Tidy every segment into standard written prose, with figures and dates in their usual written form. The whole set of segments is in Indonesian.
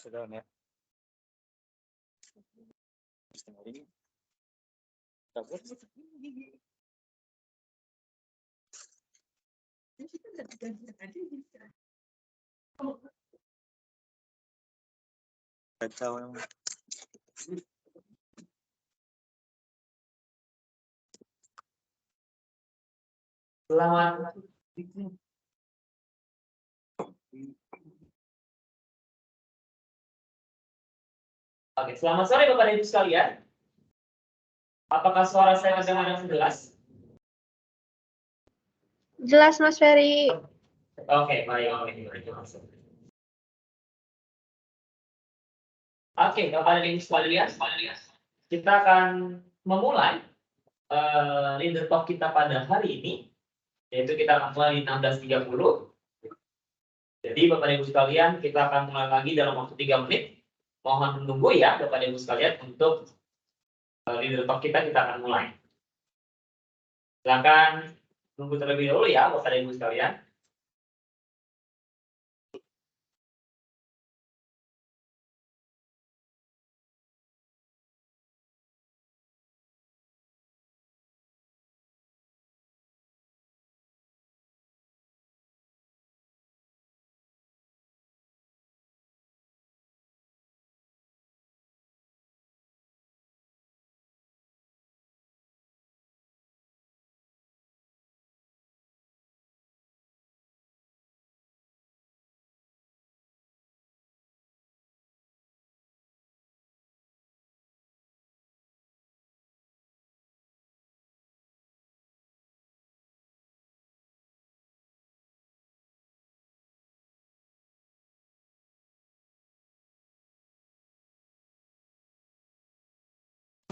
Sudah ya. Ini. Dapat. Kacau emang. Selamat. Oke, selamat sore Bapak dan Ibu sekalian. Apakah suara saya terdengar dengan jelas? Jelas, Mas Ferry. Oke, baik. Oke, Bapak dan Ibu sekalian, kita akan memulai leader talk kita pada hari ini, yaitu kita akan mulai di 16.30. Jadi Bapak dan Ibu sekalian, kita akan mulai lagi dalam waktu 3 menit. Mohon menunggu ya Bapak dan Ibu sekalian untuk leader talk kita akan mulai. Silakan tunggu terlebih dahulu ya Bapak dan Ibu sekalian.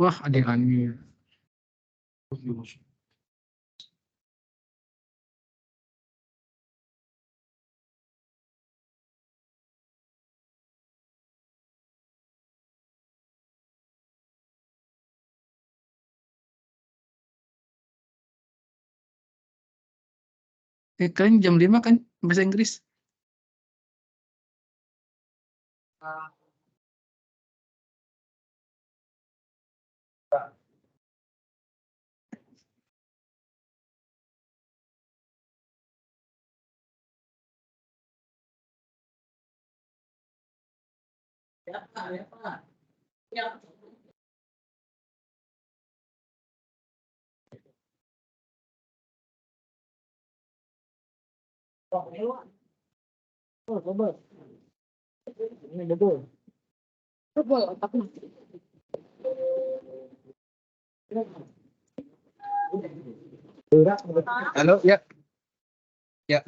Wah, adik-adik. Kalian jam 5 kan bahasa Inggris? Halo, ya. Ya.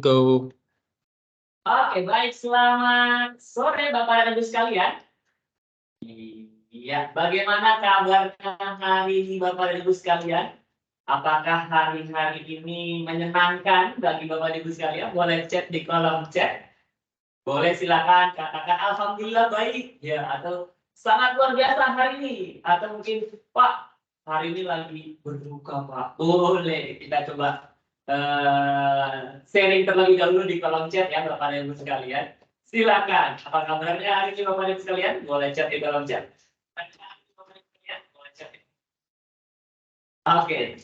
go. Oke, baik. Selamat sore Bapak dan Ibu sekalian. Iya, bagaimana kabarnya hari ini Bapak dan Ibu sekalian? Apakah hari-hari ini menyenangkan bagi Bapak dan Ibu sekalian? Boleh chat di kolom chat. Boleh silakan katakan alhamdulillah baik ya, atau sangat luar biasa hari ini, atau mungkin Pak hari ini lagi berduka Pak. Boleh kita coba sharing terlebih dahulu di kolom chat ya Bapak dan Ibu sekalian. Silakan. Apa kabarnya hari ini Bapak dan Ibu sekalian? Boleh chat di kolom chat. Oke.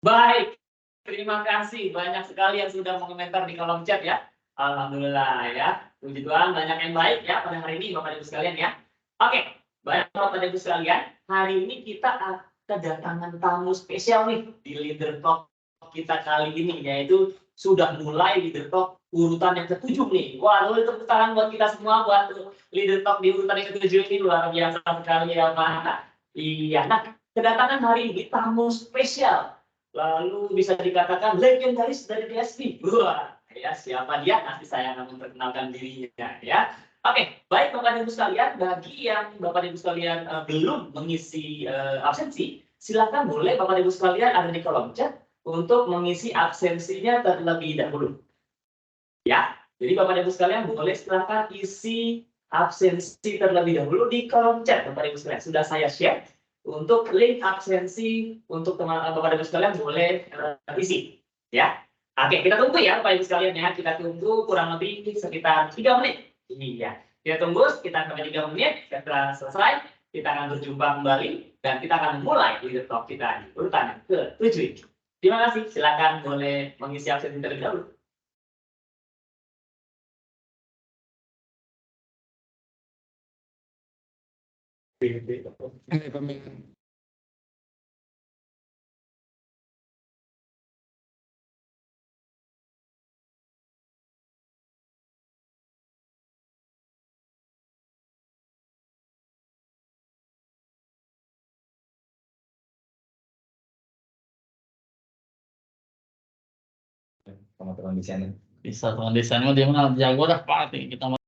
Baik. Terima kasih banyak sekali yang sudah mengomentar di kolom chat ya. Alhamdulillah ya. Puji Tuhan banyak yang baik ya pada hari ini Bapak Ibu sekalian ya. Oke. Baik Bapak Ibu sekalian, hari ini kita kedatangan tamu spesial nih di Leader Talk kita kali ini, yaitu sudah mulai Leader Talk urutan yang ke-7 nih. Wah, lalu tepuk tangan buat kita semua buat Leader Talk di urutan yang ke-7 ini, luar biasa sekali ya Pak. Iya, nah kedatangan hari ini tamu spesial, lalu bisa dikatakan legendaris dari DSP. Wah, ya siapa dia? Nanti saya akan memperkenalkan dirinya ya. Oke, baik Bapak dan Ibu sekalian, bagi yang Bapak dan Ibu sekalian belum mengisi absensi, silakan boleh Bapak dan Ibu sekalian ada di kolom chat untuk mengisi absensinya terlebih dahulu. Ya, jadi Bapak dan Ibu sekalian boleh silakan isi absensi terlebih dahulu di kolom chat Bapak dan Ibu sekalian. Sudah saya share untuk link absensi untuk teman Bapak dan Ibu sekalian boleh isi. Ya, oke kita tunggu ya Bapak Ibu sekalian ya. Kita tunggu kurang lebih sekitar 3 menit. Iya, kita tunggu sekitar 3 menit. Setelah selesai, kita akan berjumpa kembali dan kita akan mulai Leader Talk kita di urutan yang ke-7. Terima kasih. Silakan boleh mengisi absensi terlebih dahulu. Teman-teman di sana. Bisa teman desainnya dia mah jago dah pasti kita mah.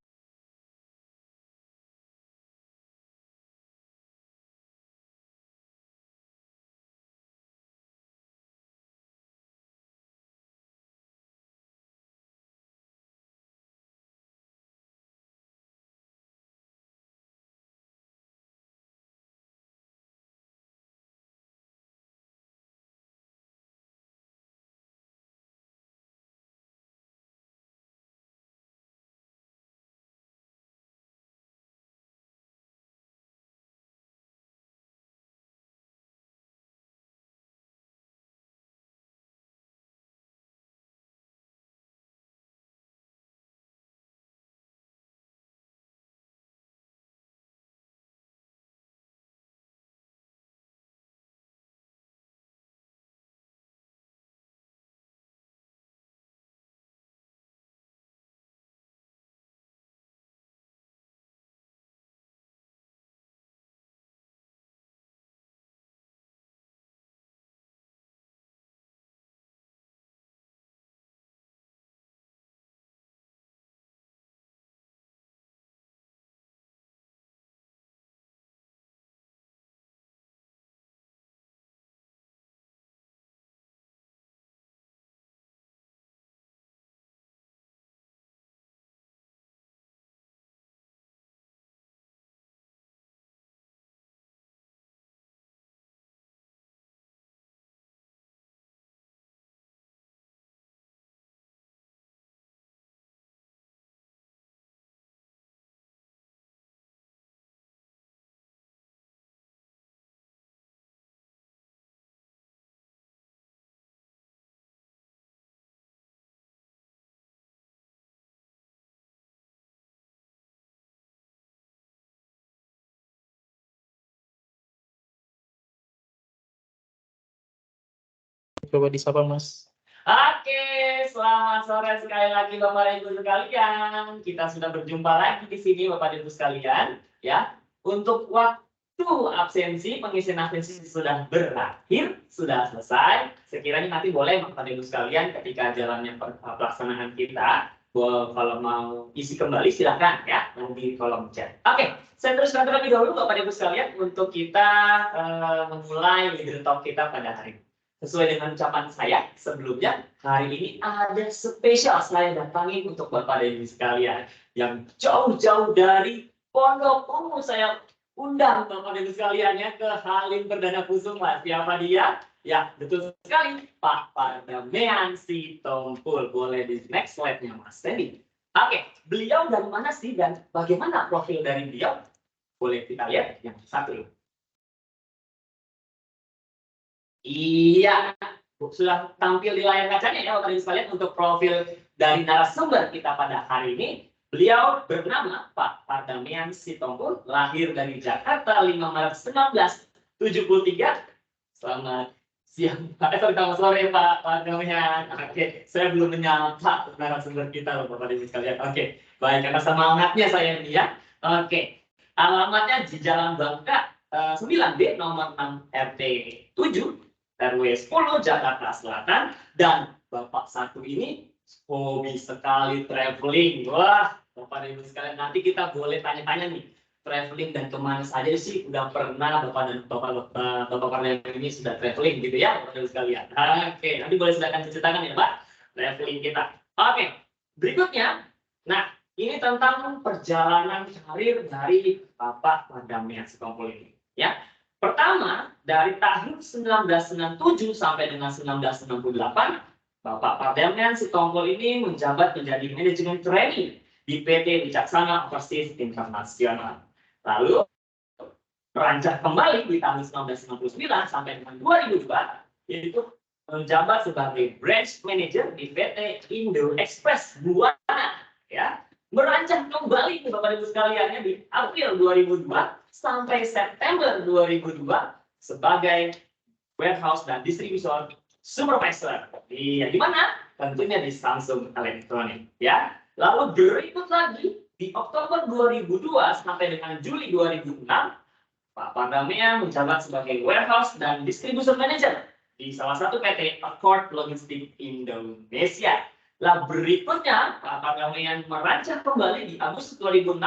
Coba disapa Mas. Oke, selamat sore sekali lagi Bapak dan Ibu sekalian. Kita sudah berjumpa lagi di sini Bapak dan Ibu sekalian, ya. Untuk waktu absensi, pengisian absensi sudah berakhir, sudah selesai. Sekiranya nanti boleh Bapak Ibu sekalian ketika jalannya pelaksanaan kita, kalau mau isi kembali silakan ya di kolom chat. Oke, saya teruskan terlebih dahulu Bapak Ibu sekalian untuk kita memulai leader talk kita pada hari ini. Sesuai dengan ucapan saya sebelumnya, hari ini ada spesial saya datangi untuk Bapak Ibu sekalian yang jauh-jauh dari Pondok Ungu. Saya undang Bapak Ibu sekalian ya ke Halim Perdana Kusuma. Siapa dia? Ya, betul sekali, Pak Pardamean Sitompul. Boleh di next slide-nya, Mas Randy. Oke, beliau dari mana sih dan bagaimana profil dari beliau? Boleh kita lihat yang satu ini. Iya, sudah tampil di layar kacanya ya Bapak Ibu sekalian untuk profil dari narasumber kita pada hari ini. Beliau bernama Pak Pardamean Sitompul, lahir dari Jakarta 5 Maret 1973. Selamat siang, selamat sore Pak Pardamean. Oke, saya belum menyapa narasumber kita loh Bapak Ibu sekalian. Oke, baik, karena semangatnya saya ini ya. Oke, alamatnya di Jalan Bangka 9B nomor 6 RT 7 RW 10 Jakarta Selatan. Dan Bapak satu ini hobi sekali traveling. Wah, Bapak Ibu sekalian, nanti kita boleh tanya-tanya nih, traveling dan kemana saja sih udah pernah Bapak ini sudah traveling gitu ya Bapak Ibu sekalian. Oke, nanti boleh silakan ceritakan ya Pak traveling kita. Oke, berikutnya, nah ini tentang perjalanan karir dari Bapak Pardamean Sitompul ini ya. Pertama, dari tahun 1997 sampai dengan 1998, Bapak Pardamean Sitompul ini menjabat menjadi manajemen trainee di PT Wicaksana Overseas Internasional. Lalu beranjak kembali di tahun 1999 sampai dengan 2002, yaitu menjabat sebagai branch manager di PT Indo Express Buana. Ya, beranjak kembali Bapak Ibu sekalian di April 2002 sampai September 2002 sebagai warehouse dan distributor supervisor di mana? Tentunya di Samsung Electronics ya. Lalu berikut lagi di Oktober 2002 sampai dengan Juli 2006, Pak Pardamean menjabat sebagai warehouse dan distribution manager di salah satu PT Accord Logistics Indonesia. Lalu berikutnya Pak Pardamean merancang kembali di Agustus 2006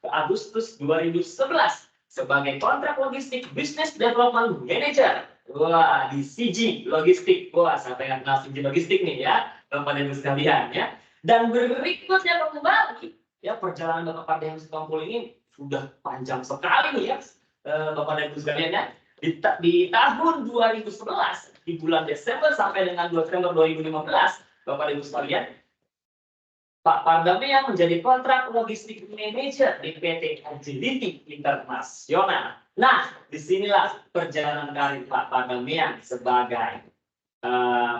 ke Agustus 2011 sebagai kontrak logistik Business Development Manager. Wah, di CG Logistik. Wah, sampai yang kenal CG Logistik nih ya, Bapak Ibu sekalian ya. Dan berikutnya kembali ya, perjalanan Bapak Pardamean Sitompul ini sudah panjang sekali nih ya Bapak Ibu sekalian ya. Di tahun 2011 di bulan Desember sampai dengan Desember 2015 Bapak Ibu sekalian, Pak Pardamean menjadi kontrak logistik manager di PT Agility Internasional. Nah, disinilah perjalanan karir Pak Pardamean sebagai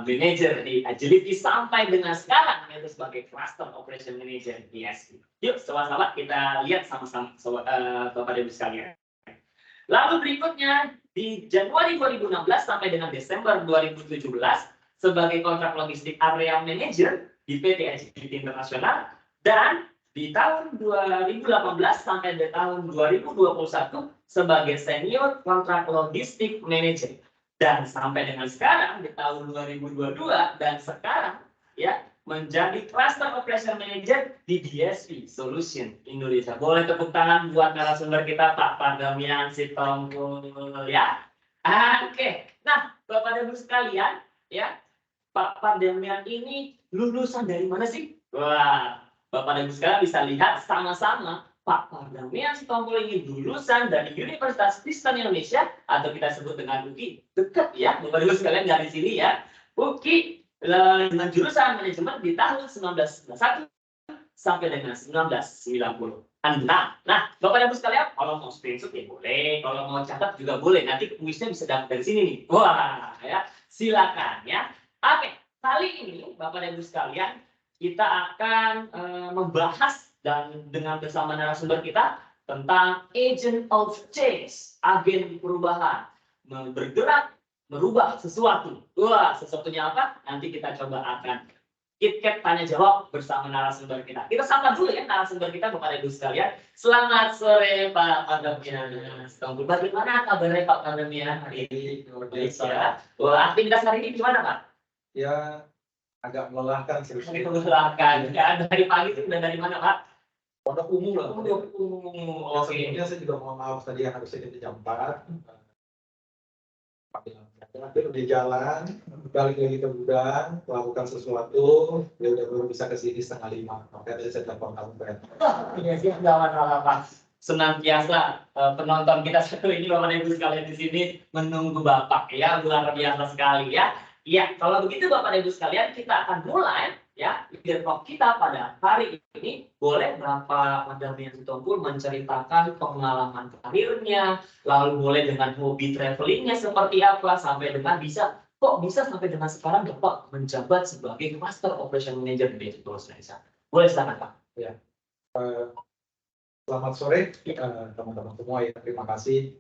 manager di Agility sampai dengan sekarang yaitu sebagai Cluster Operation Manager di ISP. Yuk, sahabat-sahabat kita lihat sama-sama Bapak Ibu sekalian. Lalu berikutnya di Januari 2016 sampai dengan Desember 2017 sebagai kontrak logistik area manager di PT Agility Internasional, dan di tahun 2018 sampai di tahun 2021 sebagai senior kontrak logistik manager. Dan sampai dengan sekarang di tahun 2022 dan sekarang ya menjadi Cluster Operation Manager di DSP Solution Indonesia. Boleh tepuk tangan buat narasumber kita Pak Pardamean Sitompul ya. Oke. Nah, Bapak Ibu sekalian ya, Pak Pardamean ini lulusan dari mana sih? Wah, Bapak Ibu sekalian bisa lihat sama-sama Pak Pardamean Sitompul ini lulusan dari Universitas Kristen Indonesia atau kita sebut dengan UKI. Dekat ya, Bapak Ibu sekalian dari sini ya. UKI dengan jurusan manajemen di tahun 1991 sampai dengan 1990. Nah, Bapak Ibu sekalian, kalau mau screenshot ya boleh, kalau mau catat juga boleh. Nanti kuisnya bisa dapat dari sini nih. Wah, ya, silakan ya. Oke, kali ini Bapak Ibu sekalian kita akan membahas dan dengan bersama narasumber kita tentang agent of change, agen perubahan, bergerak merubah sesuatu. Wah, sesuatunya apa? Nanti kita coba akan KitKat tanya jawab bersama narasumber kita. Kita sapa dulu ya narasumber kita Bapak Ibu sekalian. Selamat sore Pak Pandemian. Bagaimana kabarnya Pak Pandemian hari ini? Ya. Wah, aktivitas hari ini gimana Pak? Ya agak melelahkan sih. Silakan. Ya, dari pagi itu udah dari mana Pak? Pondok umum lah. Pondok umum. Ya, Oke. sebelumnya saya juga mohon maaf tadi yang harusnya di jam 4. Tapi udah jalan, balik lagi ke gudang, melakukan sesuatu, ya udah baru bisa ke sini 4:30. Makanya tadi saya telepon kamu Ben. Iya sih, jangan apa senantiasa penonton kita satu ini Bapak Ibu sekalian di sini menunggu Bapak ya, luar biasa sekali ya. Iya, kalau begitu Bapak Ibu sekalian kita akan mulai ya leader talk kita pada hari ini. Boleh Bapak Pandemian Sitompul menceritakan pengalaman karirnya, lalu boleh dengan hobi travelingnya seperti apa sampai dengan kok bisa sampai dengan sekarang Bapak menjabat sebagai Master Operation Manager di Tools Indonesia. Boleh silakan Pak. Selamat sore teman-teman semua ya, terima kasih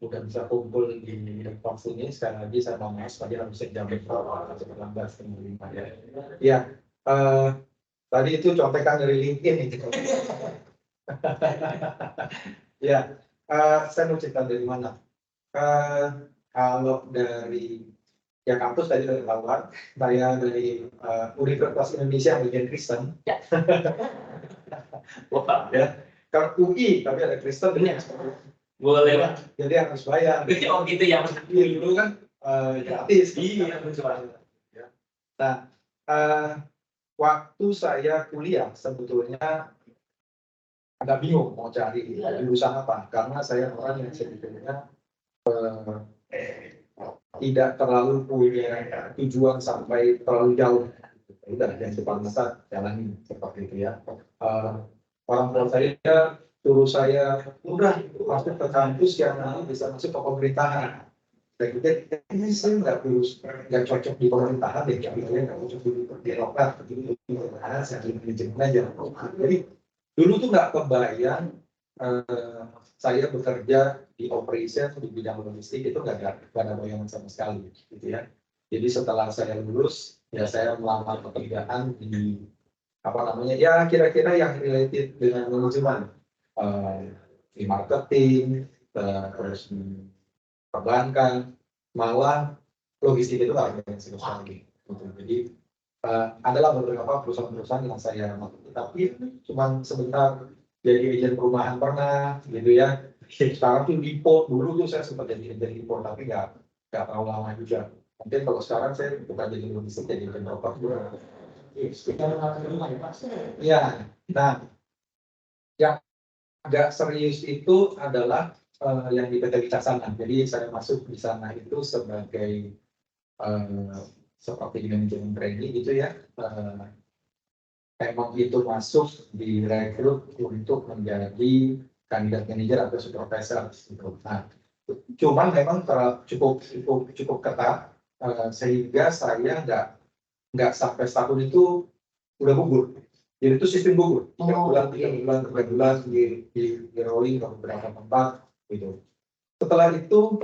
udah bisa kumpul di box ini. Sekali lagi saya mau maaf tadi harus jam 19:45 ya. Ya, tadi itu contekan dari LinkedIn itu. Ya, saya mau cerita dari mana? Kalau dari ya kampus tadi dari lawan, saya dari Universitas Indonesia Bagian Kristen. Ya. Wah, ya. Kalau UI tapi ada Kristen ini Boleh Pak. jadi harus bayar. Oh gitu ya Mas. Dulu kan gratis. Iya, ya. Nah, waktu saya kuliah sebetulnya agak bingung mau cari jurusan apa, karena saya orang yang sebetulnya tidak terlalu punya tujuan sampai terlalu jauh. Udah yang depan mata jalani seperti itu ya. Orang tua saya suruh saya udah masuk ke kampus yang bisa masuk ke pemerintahan. Saya pikir ini saya nggak cocok di pemerintahan deh, saya nggak cocok di birokrat begitu. Saya jadi manajemen aja. Jadi dulu tuh nggak kebayang saya bekerja di operation di bidang logistik, itu nggak ada bayangan sama sekali gitu ya. Jadi setelah saya lulus ya saya melamar pekerjaan di ya kira-kira yang related dengan manajemen, di marketing, terus di perbankan, malah logistik itu nggak ada yang sekali. Jadi adalah beberapa perusahaan-perusahaan yang saya masuki, tapi cuma sebentar. Jadi agen perumahan pernah gitu ya. Sekarang tuh Lipo, dulu tuh saya sempat jadi agen Lipo, tapi nggak terlalu lama juga. Mungkin kalau sekarang saya bukan jadi logistik, jadi agen properti. Ya, nah yang agak serius itu adalah yang di PT Wicasana. Jadi saya masuk di sana itu sebagai seperti manajemen training gitu ya. Emang itu masuk direkrut untuk menjadi kandidat manajer atau supervisor gitu. Nah, cuman memang cukup ketat sehingga saya nggak sampai setahun itu udah gugur. Jadi itu sistem gugur. 3 bulan di rolling ke beberapa tempat gitu. Setelah itu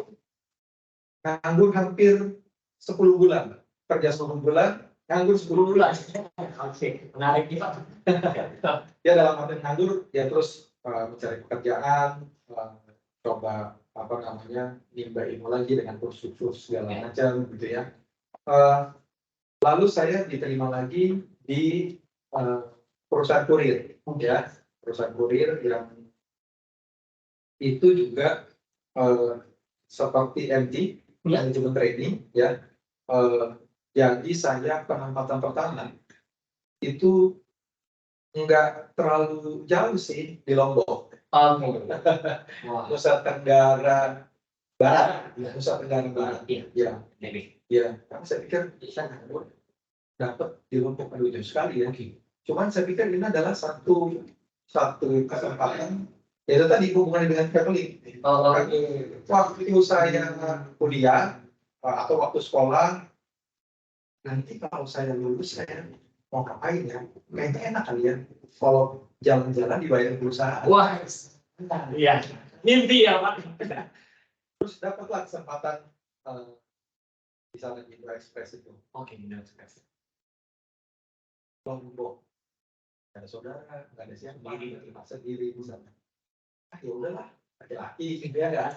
nganggur hampir 10 bulan, kerja 10 bulan. Nganggur 10 bulan. Oke, menarik nih Pak. Ya dalam arti nganggur, ya terus mencari pekerjaan, coba nimba ilmu lagi dengan kursus segala macam gitu ya. Lalu saya diterima lagi di perusahaan kurir, ya perusahaan kurir yang itu juga seperti MT, manajemen training, ya. Jadi saya penempatan pertama itu nggak terlalu jauh sih di Lombok. Nusa Tenggara Barat, Nusa Tenggara Barat. Ya. Karena saya pikir bisa dapat di Lombok itu sekali ya. Cuman saya pikir ini adalah satu kesempatan. Ya itu tadi hubungannya dengan traveling. Waktu saya kuliah atau waktu sekolah. Nanti kalau saya lulus saya mau ngapain ya? Kayaknya enak kali ya kalau jalan-jalan dibayar perusahaan. Wah, iya, mimpi ya Pak. Terus dapatlah kesempatan di sana di Indo Express itu. Oke, Indo Express. Lombok. Nggak ada saudara, nggak ada siapa, sendiri di sana. Ah ya udahlah, laki-laki gitu ya,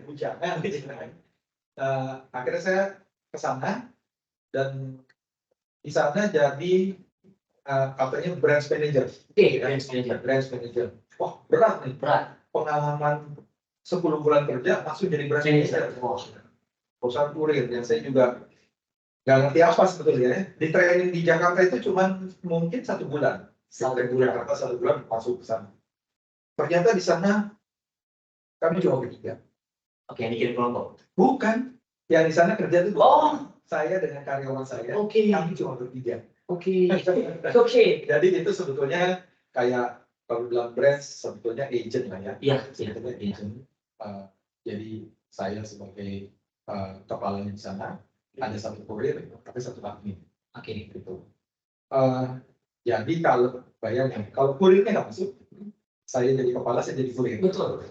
bujangan gitu kan. Akhirnya saya ke sana dan di sana jadi katanya branch manager. Oke, branch manager. Branch manager. Wah berat nih. Berat. Pengalaman 10 bulan kerja langsung jadi branch manager. Perusahaan kurir dan saya juga nggak ngerti apa sebetulnya ya. Di training di Jakarta itu cuma mungkin 1 bulan. Sampai di Jakarta 1 bulan masuk ke sana. Ternyata di sana kami cuma bertiga. Oke, ini kirim kelompok. Bukan. Yang di sana kerja itu saya dengan karyawan saya. Oke. Kami cuma bertiga. Oke. Oke. Jadi itu sebetulnya kayak kalau bilang branch sebetulnya agent lah ya. Iya, Sebetulnya agent. Jadi saya sebagai kepalanya di sana ada 1 kurir, tapi 1 admin. Oke. Gitu. Jadi kalau bayangin, kalau kurirnya nggak masuk, saya jadi kepala, saya jadi kurir. Betul.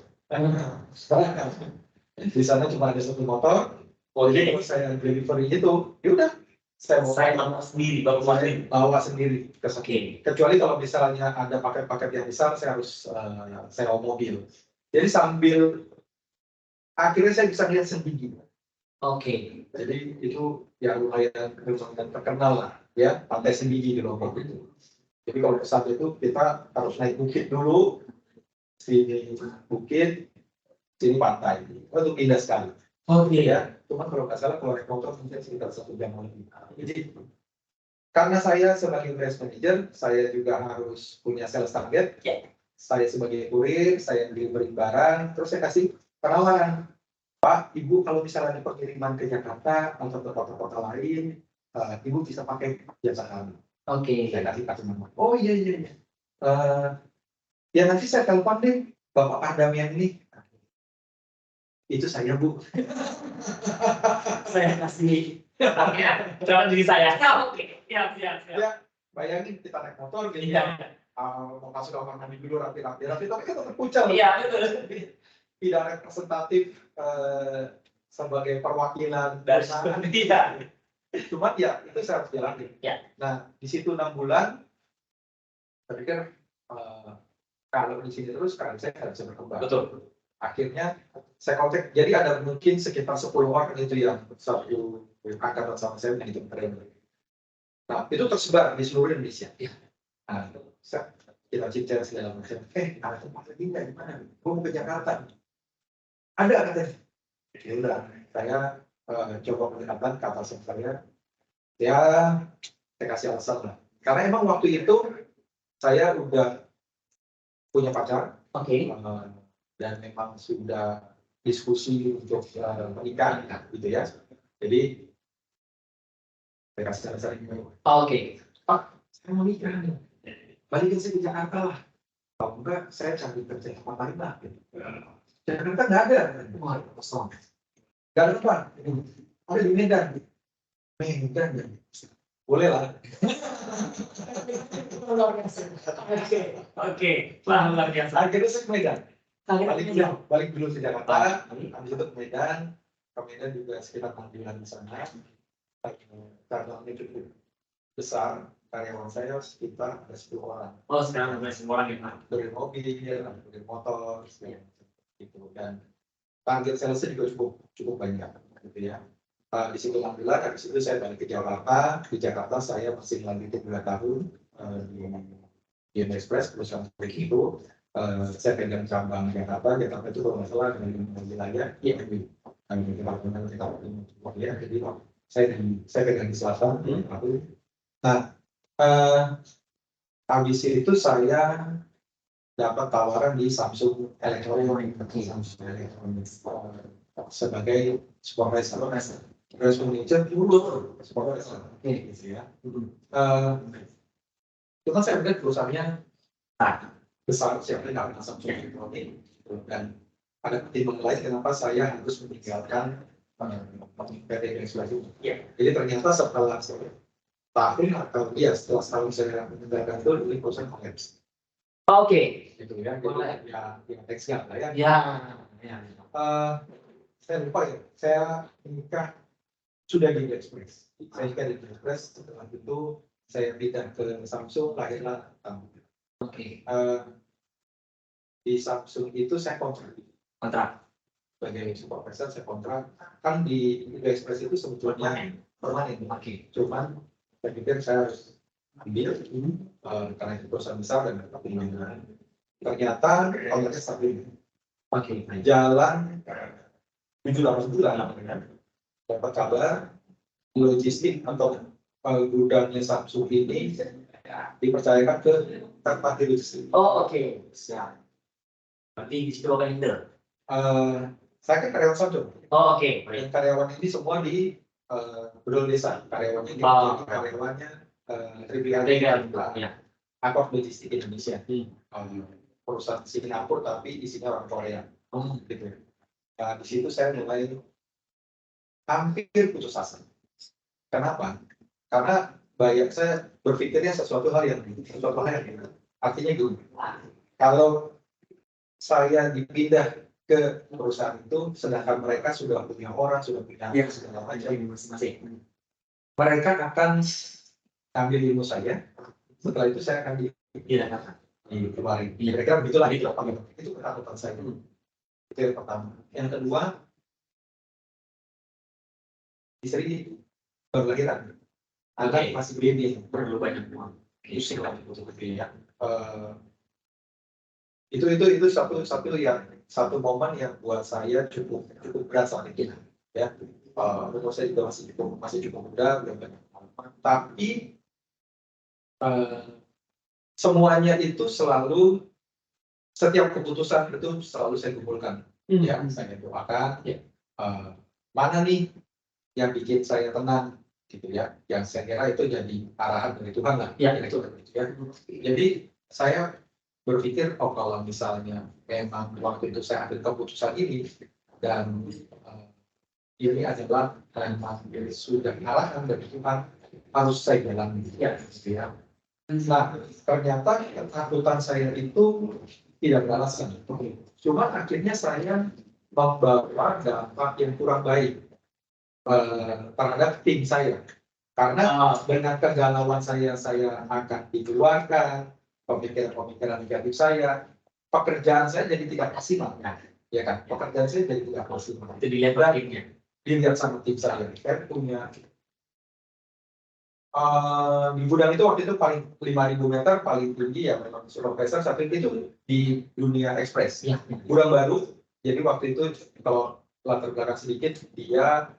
Di sana cuma ada 1 motor. Jadi kalau saya delivery itu, ya udah saya Bawa sendiri, bawa sendiri ke sana. Oke. Kecuali kalau misalnya ada paket-paket yang besar, saya harus sewa mobil. Jadi sambil akhirnya saya bisa lihat sendiri. Oke. Jadi itu ya lumayan terkenal lah, ya pantai Sendigi di Lombok itu. Jadi kalau ke sana itu kita harus naik bukit dulu, sini bukit, sini pantai. Itu indah sekali. Oke. Ya, cuma kalau nggak salah kalau naik motor mungkin sekitar 1 jam lebih. Jadi karena saya sebagai branch manager, saya juga harus punya sales target. Ya. Saya sebagai kurir, saya beli barang, terus saya kasih penawaran. Pak, Ibu kalau misalnya ada pengiriman ke Jakarta atau ke kota-kota lain, Ibu bisa pakai jasa kami. Oke. Saya kasih nomor. Oh iya. Ya nanti saya telepon deh Bapak Adam yang ini. Itu saya Bu. Saya kasih. Jangan jadi saya. Oke. Siap. Ya, bayangin kita naik motor gitu. Iya. Mau masuk kamar mandi dulu rapi-rapi, tapi kan tetap pucal. Iya, betul. Tidak representatif sebagai perwakilan Dari perusahaan. iya. Cuma ya itu saya harus jalanin. Ya. Nah di situ 6 bulan, saya pikir kalau di sini terus kan saya nggak bisa berkembang. Betul. Akhirnya saya kontak, jadi ada mungkin sekitar 10 orang itu yang satu angkatan sama saya yang itu trainer. Nah itu tersebar di seluruh Indonesia. Ya. Nah, kita cincin segala macam. Ada tempat lagi nggak di mana? Gue mau ke Jakarta. Ada katanya. Ya udah, saya coba pendekatan ke atasan saya. Ya, saya kasih alasan lah. Karena emang waktu itu saya udah punya pacar. Oke. Dan memang sudah diskusi untuk menikah, gitu ya. Jadi saya kasih alasan ini. Oke. Pak, saya mau nikah nih. Balikin saya ke Jakarta lah. Kalau enggak, saya cari kerja di tempat lain lah. Gitu. Jakarta nggak ada. Wah, kosong. Nggak ada tempat. Ada di Medan. Medan. Boleh lah. Oke. Luar biasa. Akhirnya saya ke Medan. Balik dulu ke Jakarta. Habis itu ke Medan. Ke Medan juga sekitar 6 bulan di sana. Karena ini cukup besar. Karyawan saya sekitar ada 10 orang. Oh, sekarang udah semua orang ya. Dari mobil, dari motor, gitu. Dan target salesnya juga cukup banyak, gitu ya. Di situ 6 bulan, habis itu saya balik ke Jakarta. Di Jakarta saya masih lanjutin 2 tahun di Indo Express, perusahaan seperti itu. Saya pegang cabang Jakarta itu kalau nggak salah dari wilayah, iya, jadi saya pegang di selatan. Nah, habis itu saya dapat tawaran di Samsung Electronics sebagai supervisor manager dulu supervisor, gitu ya. Cuma saya melihat perusahaannya besar, siapa yang nggak Samsung Electronics, dan ada pertimbangan lain kenapa saya harus meninggalkan PT Express itu. Jadi ternyata setelah tahun atau ya setelah tahun saya meninggalkan itu ini perusahaan kolaps. Oke. Gitu ya, jadi ya teksnya lah ya. Ya. Saya lupa ya, saya nikah sudah di Express. Saya juga di Express, setelah itu saya pindah ke Samsung, lahirlah Tamu. Oke. Di Samsung itu saya kontrak sebagai supervisor, saya kontrak. Kan di Express itu sebetulnya permanen. Oke. Cuman saya pikir saya harus ambil karena itu perusahaan besar dan kepemimpinan. Ternyata kontraknya stabil. Oke. Jalan 7-8 bulan dapat kabar logistik atau gudangnya Samsung ini dipercayakan ke third party logistik. Oh, oke. Siap. Berarti di situ akan handle. Saya kan karyawan Samsung. Oh, oke. Dan karyawan ini semua di Bedol Desa. Karyawannya di Oh. karyawannya Trivial. Ya. Akord Logistik Indonesia. Perusahaan di Singapura tapi isinya orang Korea. Oh, Gitu. Nah, di situ saya mulai hampir putus asa. Kenapa? Karena saya berpikirnya sesuatu hal yang artinya gini. Kalau saya dipindah ke perusahaan itu, sedangkan mereka sudah punya orang, sudah punya segala macam masing-masing. Mereka akan ambil ilmu saya. Setelah itu saya akan kemarin. Kira-kira begitulah itu. Itu ketakutan saya. Itu yang pertama. Yang kedua, istri berlahiran. Anak masih baby, perlu banyak uang. pusing lah untuk ya. Itu satu momen yang buat saya cukup berat saat itu ya. Umur saya juga masih cukup muda, belum banyak pengalaman. Tapi semuanya itu selalu setiap keputusan itu selalu saya kumpulkan. Ya, saya doakan. Mana nih yang bikin saya tenang, gitu ya? Yang saya kira itu jadi arahan dari Tuhan lah. Ya, itu ya. Jadi saya berpikir, oh kalau misalnya memang waktu itu saya ambil keputusan ini dan ini adalah memang sudah arahan dari Tuhan, harus saya jalani. Ya, gitu ya. Nah, ternyata ketakutan saya itu tidak beralasan. Cuma akhirnya saya membawa dampak yang kurang baik terhadap tim saya. Karena dengan kegalauan saya akan dikeluarkan, pemikiran negatif saya, pekerjaan saya jadi tidak maksimal. Ya kan? Pekerjaan saya jadi tidak maksimal. Itu dilihat timnya. Dilihat sama tim saya. Saya punya di gudang itu waktu itu paling 5.000 meter paling tinggi ya memang supervisor tapi itu di dunia ekspres. Ya. Gudang baru, jadi waktu itu kalau latar belakang sedikit dia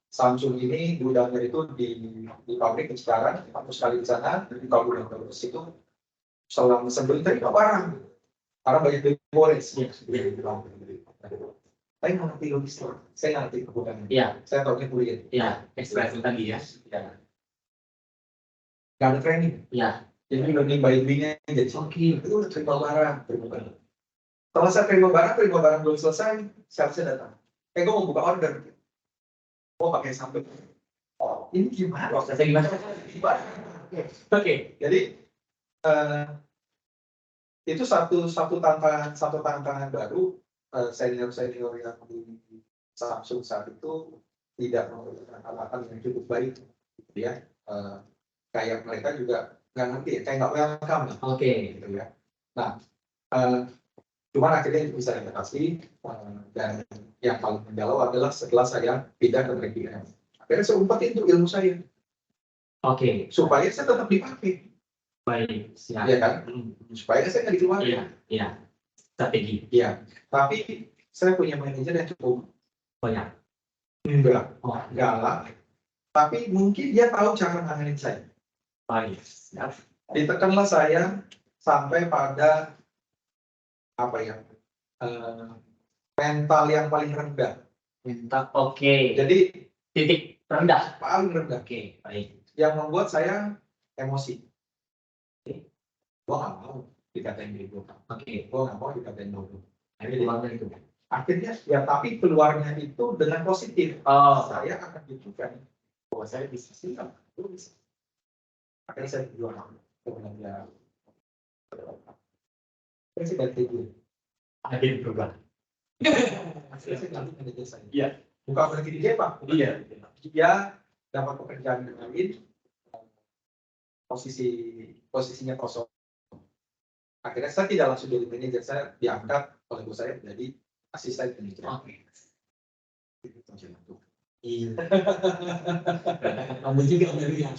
Samsung ini gudangnya itu di pabrik sekarang, kampus sekali di sana, di gudang baru itu selang sebelum terima barang, karena banyak demores. Saya ngerti logistik, saya ngerti kebutuhan. Iya. Saya tahunya kuliah. Iya, ekspresi tadi ya. Gak ada training. Iya. Jadi learning by doing-nya jadi itu udah terima barang. Setelah saya terima barang belum selesai, saya datang. Gue mau buka order. Mau pakai sampai. Oh, ini gimana? Prosesnya gimana? Oke. Jadi itu satu tantangan baru. Senior yang di Samsung saat itu tidak memberikan harapan yang cukup baik, gitu ya. Kayak mereka juga nggak ngerti, kayak nggak welcome. Oke. Gitu ya. Nah, cuman akhirnya itu bisa diatasi dan yang paling mendalam adalah setelah saya pindah ke BPM. Akhirnya saya umpatin itu ilmu saya. Oke. Supaya saya tetap dipakai. Baik. Siap. Iya kan? Supaya saya nggak dikeluarkan. Iya. Iya. Strategi. Iya. Tapi saya punya manajer yang cukup banyak. Enggak. Oh. Galak. Tapi mungkin dia tahu cara nanganin saya. Baik. Siap. Ditekanlah saya sampai pada apa ya? Mental yang paling rendah. Mental. Oke. Jadi titik rendah. paling rendah. Oke. Baik. Yang membuat saya emosi. Gua nggak mau dikatain gitu. Oke. Gua nggak mau dikatain bodoh. Keluar dari itu. Akhirnya ya tapi keluarnya itu dengan positif. Oh. Saya akan tunjukkan bahwa saya bisa sih kan. Akhirnya saya berjuang sebenarnya. Saya sih dari itu. Ada yang berubah. Saya ganti manajer saya. Iya. bukan berhenti di Jepang. Iya. Dia dapat pekerjaan yang lain, posisinya kosong. Akhirnya saya tidak langsung jadi manajer, saya diangkat oleh bos saya menjadi asisten manajer. Iya. Kamu juga manajer.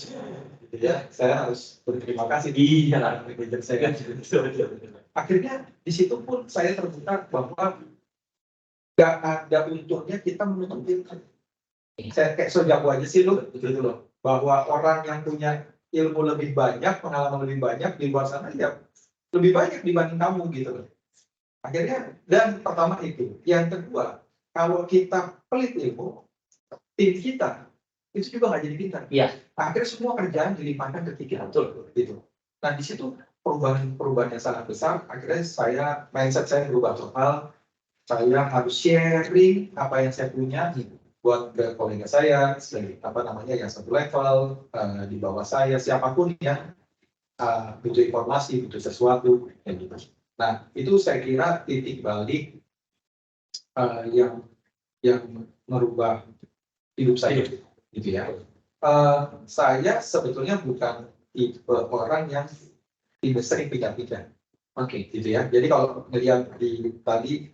Ya, saya harus berterima kasih. Iya, manajer saya. Akhirnya di situ pun saya terbuka bahwa nggak ada untungnya kita menutup ilmu. Saya kayak so jago aja sih lu, gitu loh. Bahwa orang yang punya ilmu lebih banyak, pengalaman lebih banyak di luar sana ya lebih banyak dibanding kamu gitu loh. Akhirnya, dan pertama itu. Yang kedua, kalau kita pelit ilmu, tim kita itu juga nggak jadi pintar. Iya. Akhirnya semua kerjaan dilimpahkan ke kita. Betul, gitu. Nah di situ perubahan yang sangat besar. Akhirnya mindset saya berubah total. Saya harus sharing apa yang saya punya buat ke kolega saya, yang satu level di bawah saya, siapapun yang butuh informasi, butuh sesuatu, gitu. Nah itu saya kira titik balik yang merubah hidup saya, gitu ya. Saya sebetulnya bukan tipe orang yang tidak sering pindah-pindah. Oke, gitu ya. Jadi kalau melihat di tadi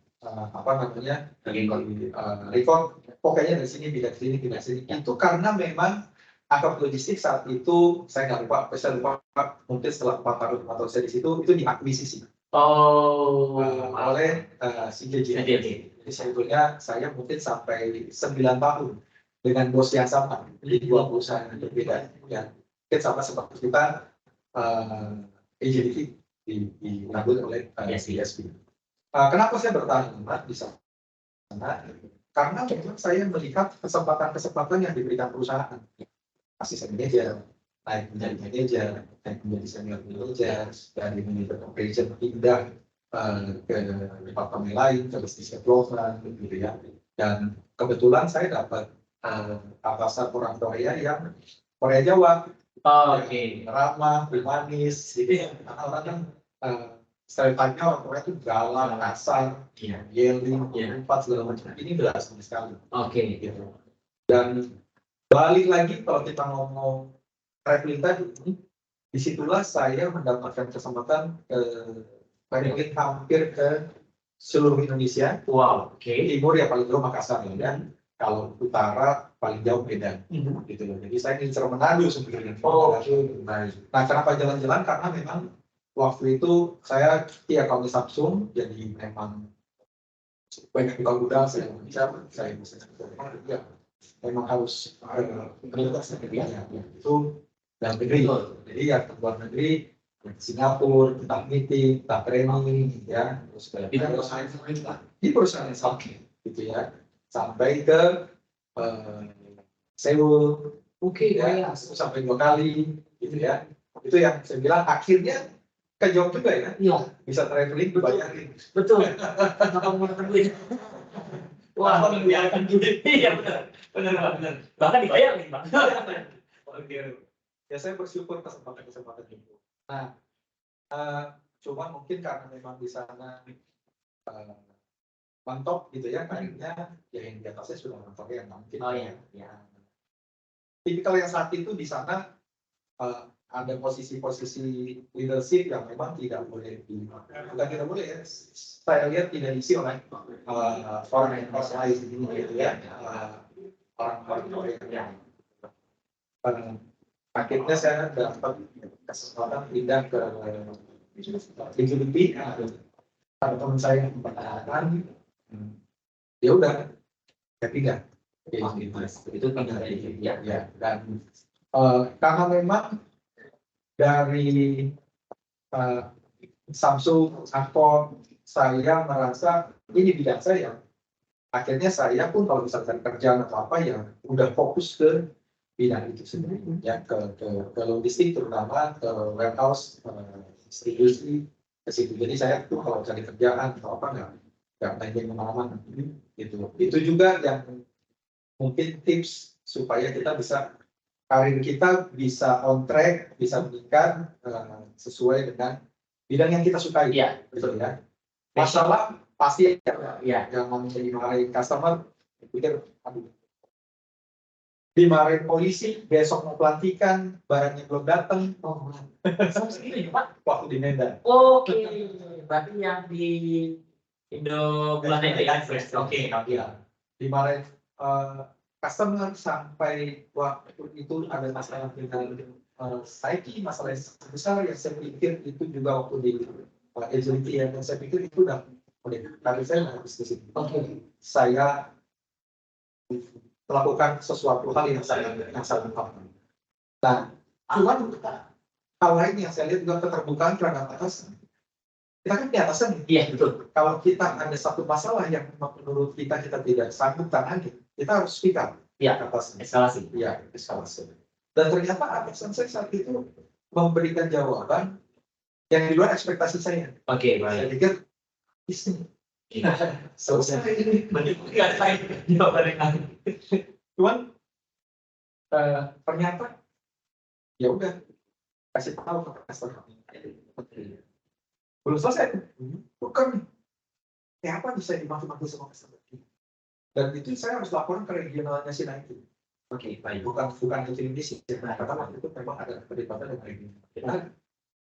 record, pokoknya dari sini pindah ke sini, pindah ke sini. Itu karena memang akar logistik saat itu saya nggak lupa, mungkin setelah 4 tahun atau saya di situ itu diakuisisi. Oleh si JJ. Jadi sebetulnya saya mungkin sampai 9 tahun dengan bos yang sama di 2 perusahaan yang berbeda. Ya, mungkin sama seperti kita AJDT diambil oleh CSP. Kenapa saya bertahan di sana? Karena memang saya melihat kesempatan-kesempatan yang diberikan perusahaan. Asisten manajer, naik menjadi manajer, naik menjadi senior manajer, dari manajer operation pindah ke departemen lain, ke bisnis development, gitu ya. Dan kebetulan saya dapat atasan orang Korea yang Korea Jawa, ramah, manis, jadi orang kan stereotipnya orang Korea itu galak, kasar, yelling, empat segala macam. Ini benar sekali. Gitu. Dan balik lagi kalau kita ngomong traveling tadi, disitulah saya mendapatkan kesempatan traveling hampir ke seluruh Indonesia. Timur ya paling jauh Makassar ya. Kalau utara paling jauh Medan. Gitu loh. Jadi saya ngincer Manado sebenarnya. Nah, kenapa jalan-jalan? Karena memang waktu itu saya kalau di Samsung, jadi memang banyak buka saya bisa ya, memang harus prioritas negerinya itu dalam negeri. Jadi ya ke luar negeri, Singapura, kita meeting, kita training, ya, terus di perusahaan yang sama, gitu ya, sampai ke Seoul, ya, sampai 2 kali, gitu ya. Itu yang saya bilang akhirnya kejauh juga ya, bisa traveling dibayarin. Betul. Wah, membayarkan duit. Iya benar. Bahkan dibayar nih, Bang. Ya saya bersyukur kesempatan itu. Nah, cuma mungkin karena memang di sana mantap gitu ya, kayaknya ya yang di atasnya sudah mantap ya, mungkin. Ya. Tipikal yang saat itu di sana ada posisi-posisi leadership yang memang tidak boleh ya. Saya lihat tidak diisi oleh orang yang lain gitu ya, orang-orang yang akhirnya saya dapat kesempatan pindah ke Filipina. Ada teman saya yang bertahan, ya udah saya pindah. Itu pindah dari Filipina ya. Dan karena memang dari Samsung, Apple, saya merasa ini bidang saya. Akhirnya saya pun kalau misalkan kerjaan atau apa ya udah fokus ke bidang itu sendiri, ya ke logistik terutama ke warehouse, distribusi ke situ. Jadi saya tuh kalau cari kerjaan atau apa nggak pengen pengalaman gitu. Itu juga yang mungkin tips supaya kita bisa karir kita bisa on track, bisa meningkat sesuai dengan bidang yang kita sukai. Iya, betul ya. Masalah pasti yang menjadi marahin customer Pikir, aduh, dimarahin polisi, besok mau pelantikan, barangnya belum datang. Oh, sama segini Pak. Waktu di Medan. Oke, berarti yang di Indo bulan itu ya? Oke. Ya, dimarahin customer sampai waktu itu ada masalah dengan Saiki, masalah yang besar yang saya pikir itu juga waktu di agility yang saya pikir itu udah kali saya nggak habis di sini. Oke. Saya melakukan sesuatu hal yang saya lakukan. Nah, cuman hal lain yang saya lihat juga keterbukaan terhadap atasan. Kita kan di atasan nih. Iya, betul. Kalau kita ada satu masalah yang menurut kita tidak sanggup tangani, kita harus speak up. Iya, Atasan. eskalasi. Iya, eskalasi. Dan ternyata atasan saya saat itu memberikan jawaban yang di luar ekspektasi saya. Oke, Saya baik. pikir, istri. Selesai ini. Nggak saya jawaban yang lain. Cuman ternyata ya udah kasih tahu ke customer. Belum selesai. Bukan. Kayak apa bisa dimaki-maki sama customer? Dan itu saya harus laporan ke regionalnya si Nike. Oke, baik. Bukan di Indonesia. Karena waktu itu memang ada keterlibatan dengan regional. Nah,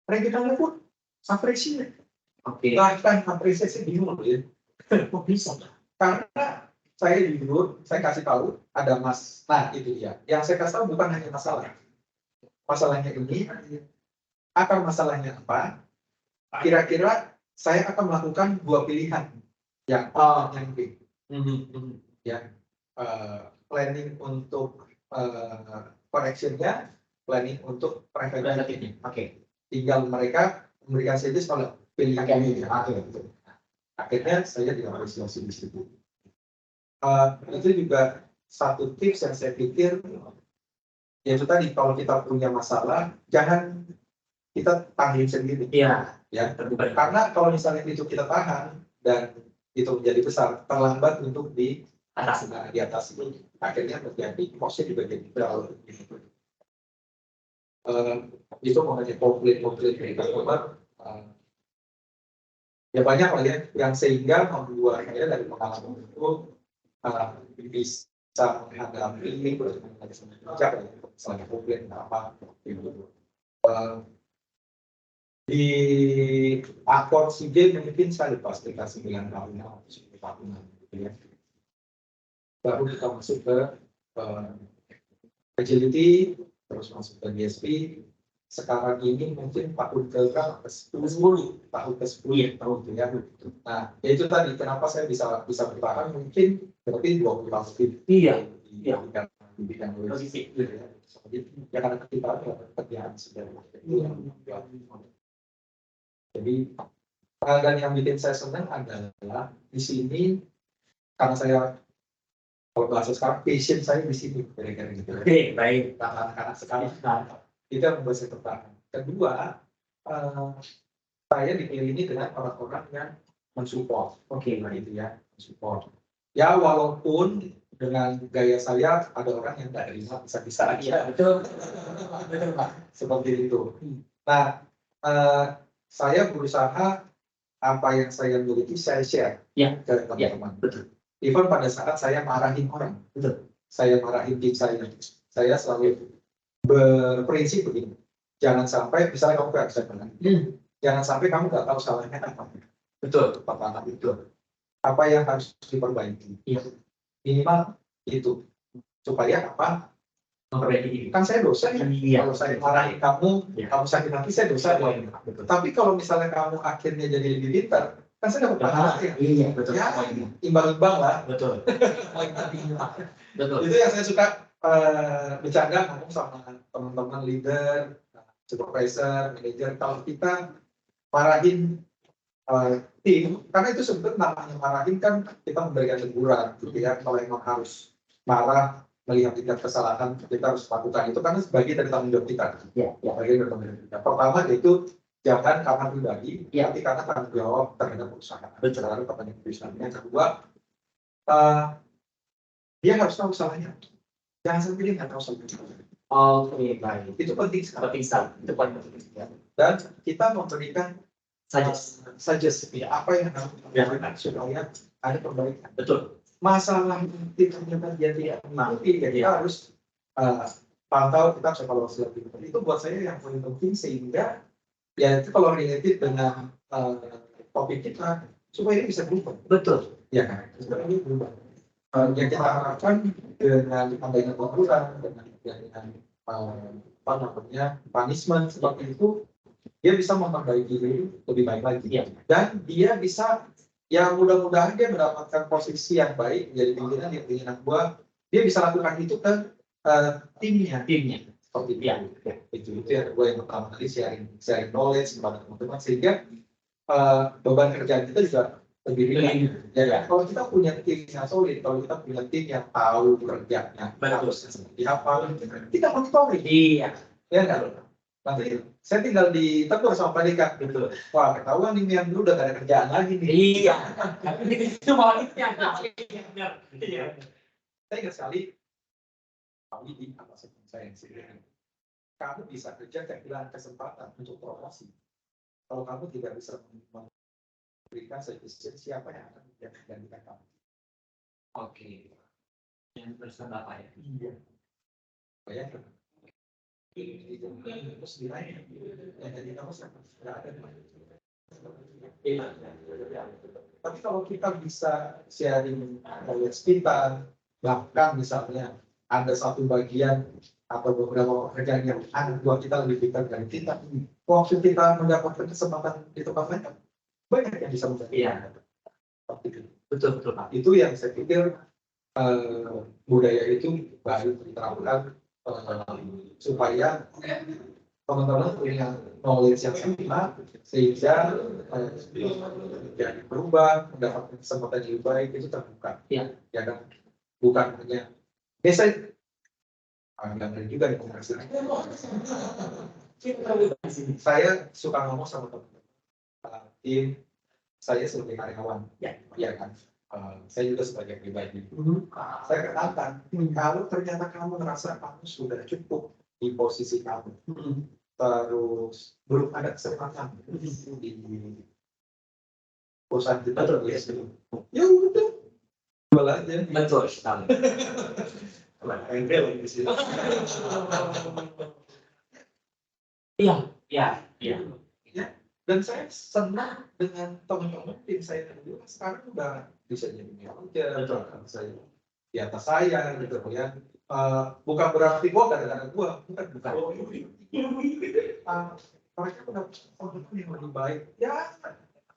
regionalnya pun apresiasi. Oke. Bahkan apresiasi bingung loh ya. Kok bisa? Karena saya jujur, saya kasih tahu ada mas. Nah itu dia. Yang saya kasih tahu bukan hanya masalah. Masalahnya ini, akar masalahnya apa? Kira-kira saya akan melakukan dua pilihan. Yang A, yang B. Ya, planning untuk correctionnya, planning untuk preventifnya. Oke. Tinggal mereka memberikan suggest kalau pilih yang ini. Akhirnya saya diapresiasi di situ. Itu juga satu tips yang saya pikir, yaitu tadi kalau kita punya masalah, jangan kita tanggung sendiri. Iya. Ya, Terbuka. karena kalau misalnya itu kita tahan dan itu menjadi besar, terlambat untuk di Atas. di atas itu akhirnya terjadi kosnya juga jadi terlalu itu mengenai konflik dari customer ya banyak lah ya yang sehingga membuat saya dari pengalaman itu bisa menghadapi misalnya konflik apa gitu. Di akun sijil mungkin saya dipastikan 9 tahun gitu ya. Baru kita masuk ke agility, terus masuk ke GSP. Sekarang ini mungkin tahun ke 10 tahun ke 10 tahun ya. Nah, itu tadi kenapa saya bisa bertahan mungkin berarti 20 tahun. Iya. Di bidang logistik gitu ya. Ya karena kita ada pekerjaan sebenarnya. Jadi dan yang bikin saya senang adalah di sini karena saya kalau bahasa sekarang passion saya di sini kira-kira gitu. Oke, baik. Karena sekarang itu yang membuat saya tertarik. Kedua, saya dikelilingi dengan orang-orang yang mensupport. Oke, nah itu ya, mensupport. Ya walaupun dengan gaya saya ada orang yang tidak terima bisa-bisa aja. Betul. Betul, Pak. Seperti itu. Nah, saya berusaha apa yang saya miliki saya share ke teman-teman. Betul. Even pada saat saya marahin orang, saya marahin tim saya selalu berprinsip begini. Jangan sampai, misalnya kamu nggak bisa menang, jangan sampai kamu nggak tahu salahnya apa. Betul. Pertama itu apa yang harus diperbaiki. Minimal itu supaya apa? Memperbaiki. Kan saya dosa ya. Iya. Kalau saya marahin kamu, kamu sakit hati saya dosa. Betul. Tapi kalau misalnya kamu akhirnya jadi lebih pintar, kan saya dapat pahala ya. Iya, betul. Ya, imbang-imbang lah. Betul. Betul. Itu yang saya suka bercanda ngomong sama teman-teman leader, supervisor, manajer. Kalau kita marahin tim, karena itu sebetulnya namanya marahin kan kita memberikan teguran, gitu ya. Kalau emang harus marah, melihat tingkat kesalahan, kita harus lakukan itu karena sebagai dari tanggung jawab kita. Iya. Bagian dari tanggung jawab kita. Pertama yaitu jangan karena pribadi, tapi karena tanggung jawab terhadap perusahaan. Terhadap kepentingan perusahaan. Yang kedua, dia harus tahu salahnya. Jangan sampai dia nggak tahu salahnya. Oke, baik. Itu penting sekali. Itu paling penting. Dan kita memberikan Saja. saja apa yang harus dilakukan supaya ada perbaikan. Betul. masalah nanti ternyata dia tidak mengerti, ya kita harus pantau, kita harus evaluasi lebih. Itu buat saya yang paling penting, sehingga ya itu kalau related dengan topik kita, supaya ini bisa berubah. Betul. Ya kan, supaya ini berubah. Yang kita harapkan dengan adanya teguran, dengan apa namanya punishment seperti itu, dia bisa memperbaiki diri lebih baik lagi. Iya. Dan dia bisa, ya mudah-mudahan dia mendapatkan posisi yang baik, jadi pimpinan yang pimpinan gua, dia bisa lakukan itu ke timnya. Seperti itu. Itu yang gue yang pertama kali sharing knowledge kepada teman-teman, sehingga beban kerjaan kita juga lebih ringan. Ya, kalau kita punya tim yang solid, kalau kita punya tim yang tahu kerjanya harusnya seperti apa, kita monitoring. Iya. Ya nggak? Nanti saya tinggal ditegur sama Pak Dika. Betul. Wah, ketahuan ini yang dulu udah gak ada kerjaan lagi nih. Iya. Tapi itu maliknya. Iya. Saya ingat sekali, kami di atas saya yang sendiri. Kamu bisa kerja kehilangan kesempatan untuk promosi. Kalau kamu tidak bisa memberikan suggestion, siapa yang akan menggantikan kamu? Oke. Yang bersama apa ya? Iya. Bayangkan. Terus nilainya, yang jadi kamu tidak ada. Tapi kalau kita bisa sharing knowledge kita, bahkan misalnya ada satu bagian atau beberapa pekerjaan yang akan buat kita lebih pintar dari kita, waktu kita mendapatkan kesempatan di tempat lain, banyak yang bisa membantu. Iya. Betul. Nah, itu yang saya pikir budaya itu baru diterapkan supaya teman-teman punya knowledge yang sama, sehingga jadi berubah, mendapatkan kesempatan yang lebih baik, itu terbuka. Iya. Ya kan, bukan hanya biasa. Nggak juga nih komunikasi. Saya suka ngomong sama teman-teman tim saya sebagai karyawan, ya kan. Saya juga sebagai pribadi. Saya katakan, kalau ternyata kamu merasa kamu sudah cukup di posisi kamu, terus belum ada kesempatan di perusahaan kita, ya udah, jual aja. Betul sekali. Iya. Dan saya senang dengan teman-teman tim saya terdua sekarang udah bisa jadi manajer, saya di atas saya gitu ya. Bukan berarti gua gara-gara gua, bukan. Mereka udah teman-teman yang lebih baik. Ya,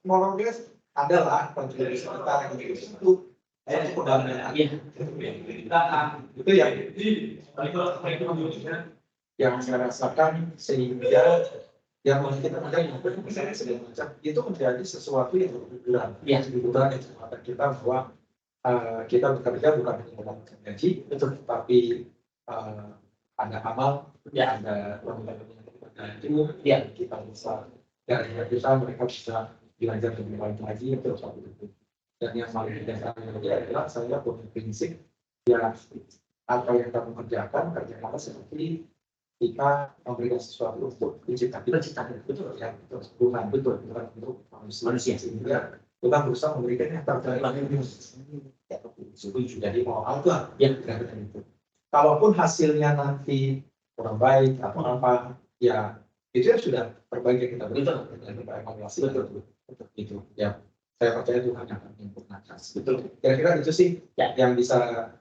moralnya adalah kontribusi kita gitu. Itu yang saya rasakan, sehingga yang kita itu menjadi sesuatu yang berguna. Hiburan yang kesempatan kita bahwa kita bekerja bukan hanya mendapatkan gaji, tapi ada amal, ada yang kita bisa dari kita mereka bisa belajar lebih baik lagi, terus itu. Dan yang paling dasar adalah saya punya prinsip ya, apa yang kita kerjakan seperti kita memberikan sesuatu untuk penciptaan, betul ya, bukan untuk manusia, sehingga kita berusaha memberikan yang terbaik. Jadi mau apa ya, itu. Kalaupun hasilnya nanti kurang baik atau apa, ya itu ya sudah terbaik yang kita berikan. Kita evaluasi itu ya. Saya percaya Tuhan akan menyempurnakan. Betul. Kira-kira itu sih yang bisa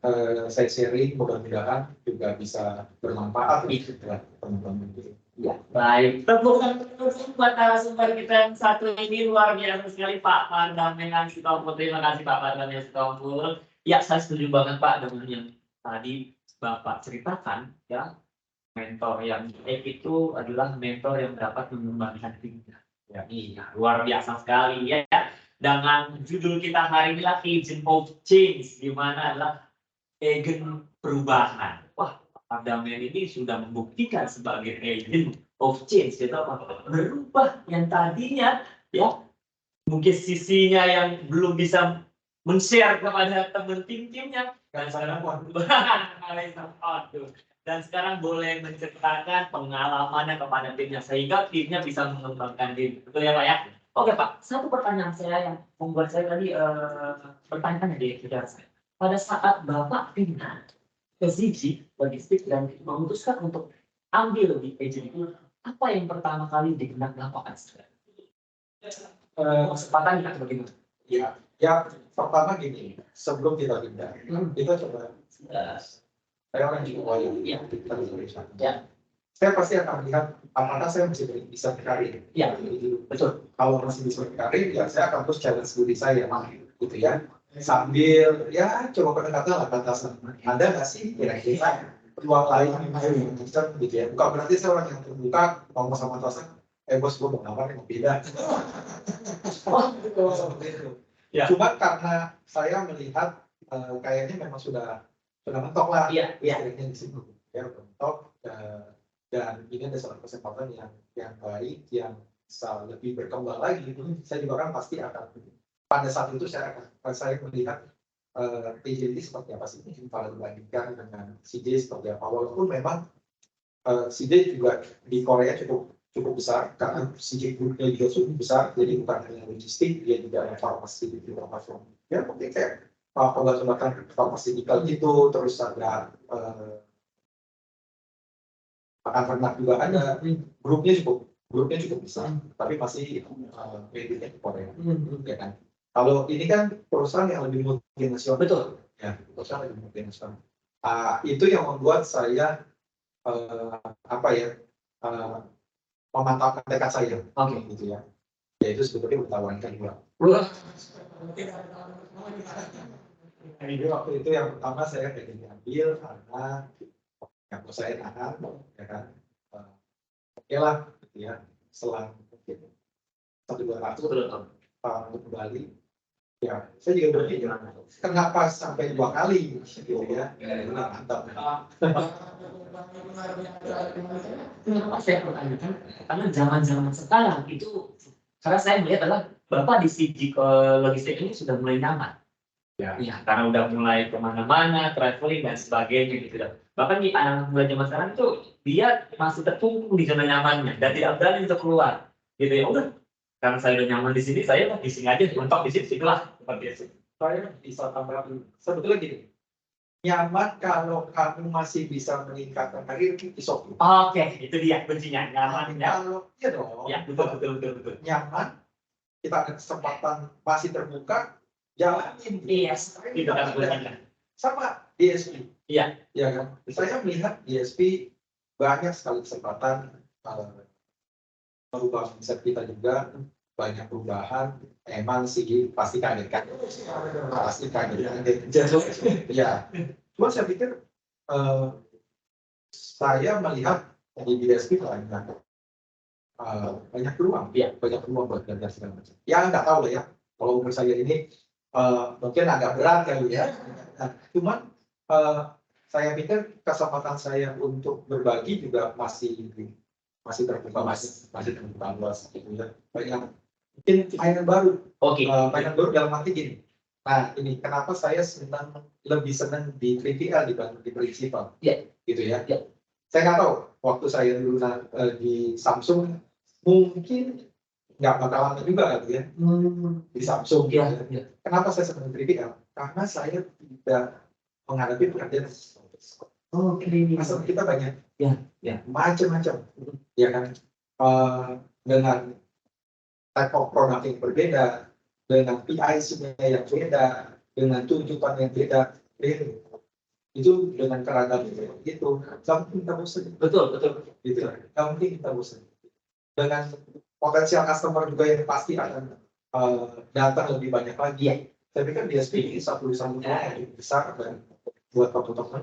saya sharing, mudah-mudahan juga bisa bermanfaat buat teman-teman. Ya, baik. Tepuk tangan buat narasumber kita yang satu ini, luar biasa sekali Pak Pardamen Sitompul. Terima kasih Pak Pardamen Sitompul. Ya, saya setuju banget Pak dengan yang tadi Bapak ceritakan ya. Mentor yang baik itu adalah mentor yang dapat mengembangkan timnya. Ya, iya, luar biasa sekali ya. Dengan judul kita hari ini lah Agent of Change, di mana adalah agen perubahan. Wah, Pardamen ini sudah membuktikan sebagai agent of change, gitu apa? Berubah yang tadinya ya mungkin sisinya yang belum bisa men-share kepada teman timnya, dan sekarang dan sekarang boleh menceritakan pengalamannya kepada timnya sehingga timnya bisa mengembangkan diri. Betul ya Pak ya? Oke Pak, satu pertanyaan saya yang membuat saya tadi bertanya-tanya di pikiran saya. pada saat Bapak pindah ke Ziggy logistik dan memutuskan untuk ambil di agent itu, apa yang pertama kali di benak Bapak kan? Kesempatan kita bagaimana? Ya, pertama gini, sebelum kita pindah, kita coba, saya orang Jawa Iya. kita di Indonesia. Ya. Saya pasti akan lihat apakah saya masih bisa berkarir. Iya, Betul. Kalau masih bisa berkarir, ya saya akan terus challenge diri saya, gitu ya. Sambil ya coba pendekatan lah batasan. Ada nggak sih kira-kira peluang lain yang bisa gitu ya? Bukan berarti saya orang yang terbuka ngomong sama atasan, bos gue mau ngapain mau pindah. Seperti itu. Ya. Cuma karena saya melihat kayaknya memang sudah mentok lah Iya, iya. istilahnya di situ ya mentok dan ini ada satu kesempatan yang baik yang bisa lebih berkembang lagi. Saya juga kan pasti akan pada saat itu saya melihat PJT seperti apa sih kalau dibandingkan dengan CJ seperti apa, walaupun memang CJ juga di Korea cukup besar karena CJ grupnya juga cukup besar, jadi bukan hanya logistik, dia juga ada farmasi di farmasi ya mungkin kayak obat-obatan farmasikal gitu, terus ada makan ternak juga ada, grupnya cukup besar, tapi masih mediknya di Korea, ya kan. Kalau ini kan perusahaan yang lebih multinasional, Betul. ya perusahaan lebih multinasional. Itu yang membuat saya memantapkan tekad saya, gitu ya. Yaitu sebetulnya bertawankan juga. Jadi waktu itu yang pertama saya pengen diambil karena yang saya tahan, ya kan. Oke lah, gitu ya. Selang mungkin 1-2 tahun untuk kembali, ya saya juga berpikir kenapa sampai 2 kali, gitu ya. Mantap. Kenapa saya pertanyakan? Karena zaman-zaman sekarang itu, karena saya melihat adalah Bapak di CG logistik ini sudah mulai nyaman. Ya, karena udah mulai kemana-mana, traveling dan sebagainya gitu. Bahkan di anak muda zaman sekarang itu dia masih terkungkung di zona nyamannya dan tidak berani untuk keluar. Gitu ya udah. Karena saya udah nyaman di sini, saya di sini aja, mentok di sini lah seperti itu. Saya bisa tambahkan sebetulnya gini. Nyaman kalau kamu masih bisa meningkatkan karir itu oke. Oke, itu dia kuncinya, nyaman ya. Kalau iya dong. Ya, betul. Nyaman, kita ada kesempatan masih terbuka, jalanin. Yes, itu kan kuncinya. Sama DSP. Iya. Ya kan. Saya melihat DSP banyak sekali kesempatan merubah mindset kita juga, banyak perubahan. Emang sih pasti kaget kan. Pasti kaget. Ya. Cuma saya pikir saya melihat di DSP banyak peluang, banyak peluang buat belajar segala macam. Ya nggak tahu lah ya. Kalau umur saya ini mungkin agak berat kali ya. Nah, cuman saya pikir kesempatan saya untuk berbagi juga masih terbuka, masih terbuka luas gitu ya. Banyak mungkin mainan baru. Mainan baru dalam arti gini. Nah ini kenapa saya lebih senang di 3PL dibanding di prinsipal. Gitu ya. Saya nggak tahu waktu saya dulu di Samsung mungkin nggak bakal lama juga gitu ya di Samsung. Kenapa saya senang 3PL? Karena saya tidak menghadapi pekerjaan. Masalah kita banyak, macam-macam, ya kan, dengan type of product yang berbeda, dengan PIC-nya yang beda, dengan tuntutan yang beda, itu dengan keragaman itu, nggak mungkin kita bosan. Betul, gitu, nggak mungkin kita bosan. Dengan potensial customer juga yang pasti akan datang lebih banyak lagi. Saya pikir DSP ini satu-satunya yang besar dan buat toko-toko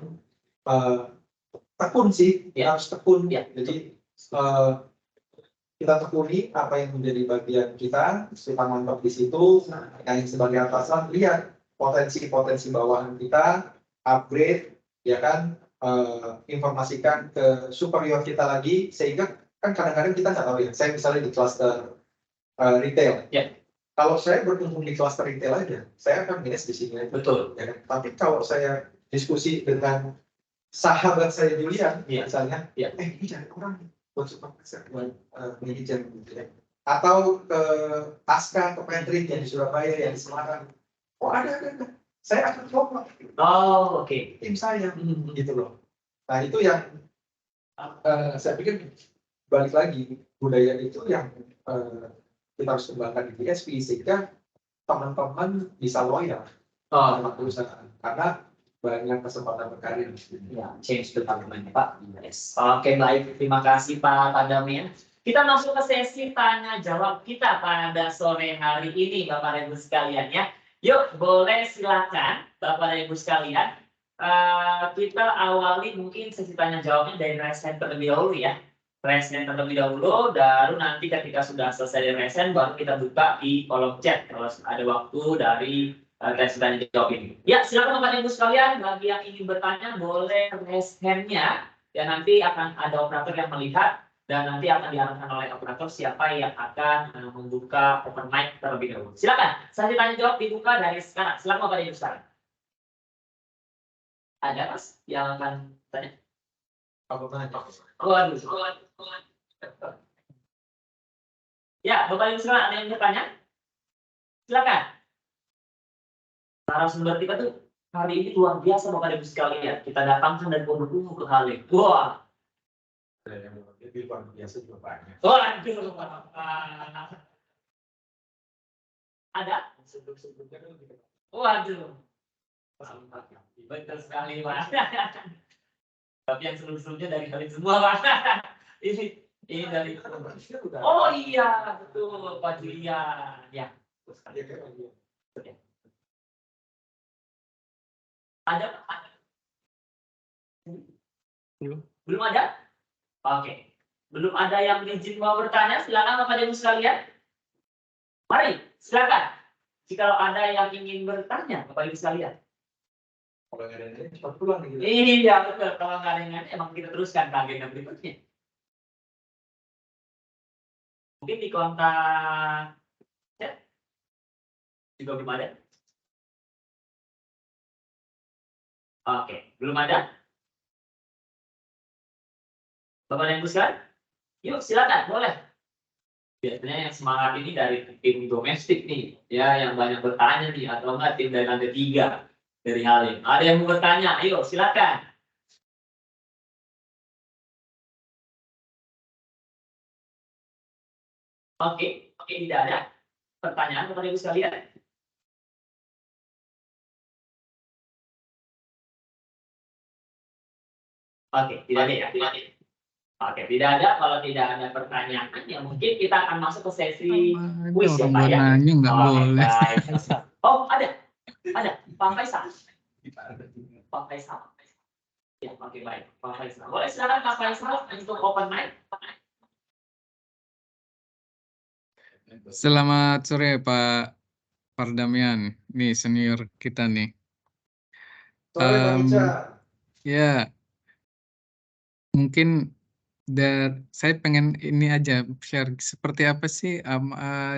tekun sih, harus tekun. Jadi kita tekuni apa yang menjadi bagian kita mantap di situ. Yang sebagai atasan lihat potensi bawahan kita, upgrade, ya kan, informasikan ke superior kita lagi, sehingga kan kadang-kadang kita nggak tahu ya. Saya misalnya di cluster retail. Kalau saya berkumpul di cluster retail aja, saya akan minus di sini. Betul. Ya kan? Tapi kalau saya diskusi dengan sahabat saya Julian, misalnya, ini cari orang buat supervisor, buat manajer, gitu ya. Atau ke Aska, ke Patrick yang di Surabaya, yang di Semarang. Oh ada. saya akan coba Oh, oke. tim saya gitu loh. Nah itu yang saya pikir balik lagi budaya itu yang kita harus kembangkan di DSP sehingga teman-teman bisa loyal sama perusahaan karena banyak kesempatan berkarir di sini. Ya, change department Pak. Yes. Oke, baik. Terima kasih Pak Damian. Kita masuk ke sesi tanya jawab kita pada sore hari ini Bapak dan Ibu sekalian ya. Yuk, boleh silakan Bapak dan Ibu sekalian. Kita awali mungkin sesi tanya jawabnya dari raise hand terlebih dahulu ya. Raise hand terlebih dahulu, baru nanti ketika sudah selesai dari raise hand, baru kita buka di kolom chat kalau ada waktu dari tes tanya jawab ini. Ya, silakan Bapak dan Ibu sekalian, bagi yang ingin bertanya boleh raise hand-nya dan nanti akan ada operator yang melihat dan nanti akan diarahkan oleh operator siapa yang akan membuka open mic terlebih dahulu. Silakan, sesi tanya jawab dibuka dari sekarang. Silakan Bapak dan Ibu sekalian. Ada Mas yang akan tanya? Kalau nanya, Waduh. Ya, Bapak Ibu sekalian ada yang bertanya? Silakan. Narasumber kita tuh hari ini luar biasa Bapak Ibu sekalian. Kita datangkan dari Ponorogo ke Halim. Wah. yang lebih luar biasa juga banyak. Waduh. Ada? Waduh. Betul sekali Pak. Tapi yang sebelum-sebelumnya dari Halim semua Pak. Ini dari. Oh iya, betul Pak Julian. Ya. Ada? Belum ada? Oke. Belum ada yang izin mau bertanya, silakan Bapak Ibu sekalian. Mari, silakan. Jika ada yang ingin bertanya, Bapak Ibu sekalian. Kalau nggak ada yang lain, cepat pulang gitu. Iya, betul. Kalau nggak ada yang lain, emang kita teruskan ke agenda berikutnya. Mungkin di kontak chat juga belum ada. Oke, belum ada. Bapak dan Ibu sekalian, yuk silakan, boleh. Biasanya yang semangat ini dari tim domestik nih, ya yang banyak bertanya nih, atau enggak tim dari lantai 3 dari Halim. Ada yang mau bertanya, ayo silakan. Oke, tidak ada pertanyaan Bapak Ibu sekalian. Oke, tidak ada ya, tidak ada. Oke, tidak ada. Kalau tidak ada pertanyaan, ya mungkin kita akan masuk ke sesi quiz ya, Orang Pak buat ya. nanya nggak boleh. Baik. Oh, ada, Pak Faisal. Pak Faisal. Ya, oke baik, Pak Faisal. Boleh silakan Pak Faisal untuk open mic. Selamat sore Pak Pardamian, nih senior kita nih. Sore Bang Ica. Ya, mungkin saya pengen ini aja share seperti apa sih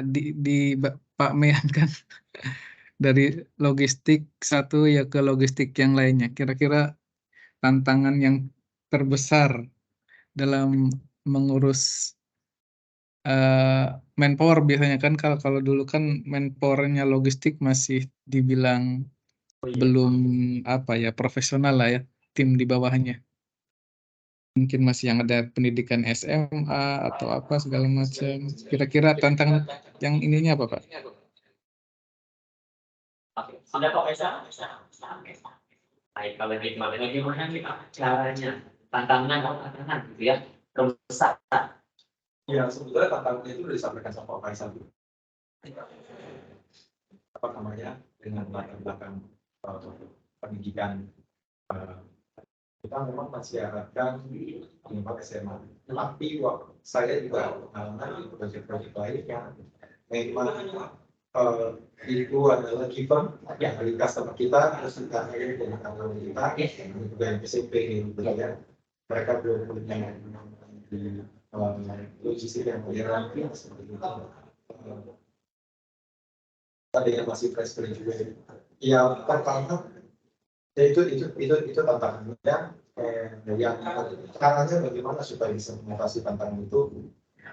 di Pak Meyan kan dari logistik satu ya ke logistik yang lainnya. Kira-kira tantangan yang terbesar dalam mengurus manpower biasanya kan kalau dulu kan manpowernya logistik masih dibilang belum apa ya profesional lah ya tim di bawahnya. Mungkin masih yang ada pendidikan SMA atau apa segala macam. Kira-kira tantangan yang ininya apa Pak? Oke, sudah Pak Faisal? Baik, kalau gitu bagaimana nih Pak caranya? Tantangan gitu ya, terbesar. Ya, sebetulnya tantangannya itu sudah disampaikan sama Pak Faisal. Apa namanya, dengan latar belakang pendidikan kita memang masih harapkan menimba SMA. Tapi saya juga mengalami proyek-proyek lain yang memang itu adalah given yang dari customer kita, terus kita dengan kawan kita, juga yang SMP gitu ya. Mereka belum punya di logistik yang modern seperti itu. Ada yang masih fresh graduate. Ya pertama itu tantangannya yang caranya bagaimana supaya bisa mengatasi tantangan itu.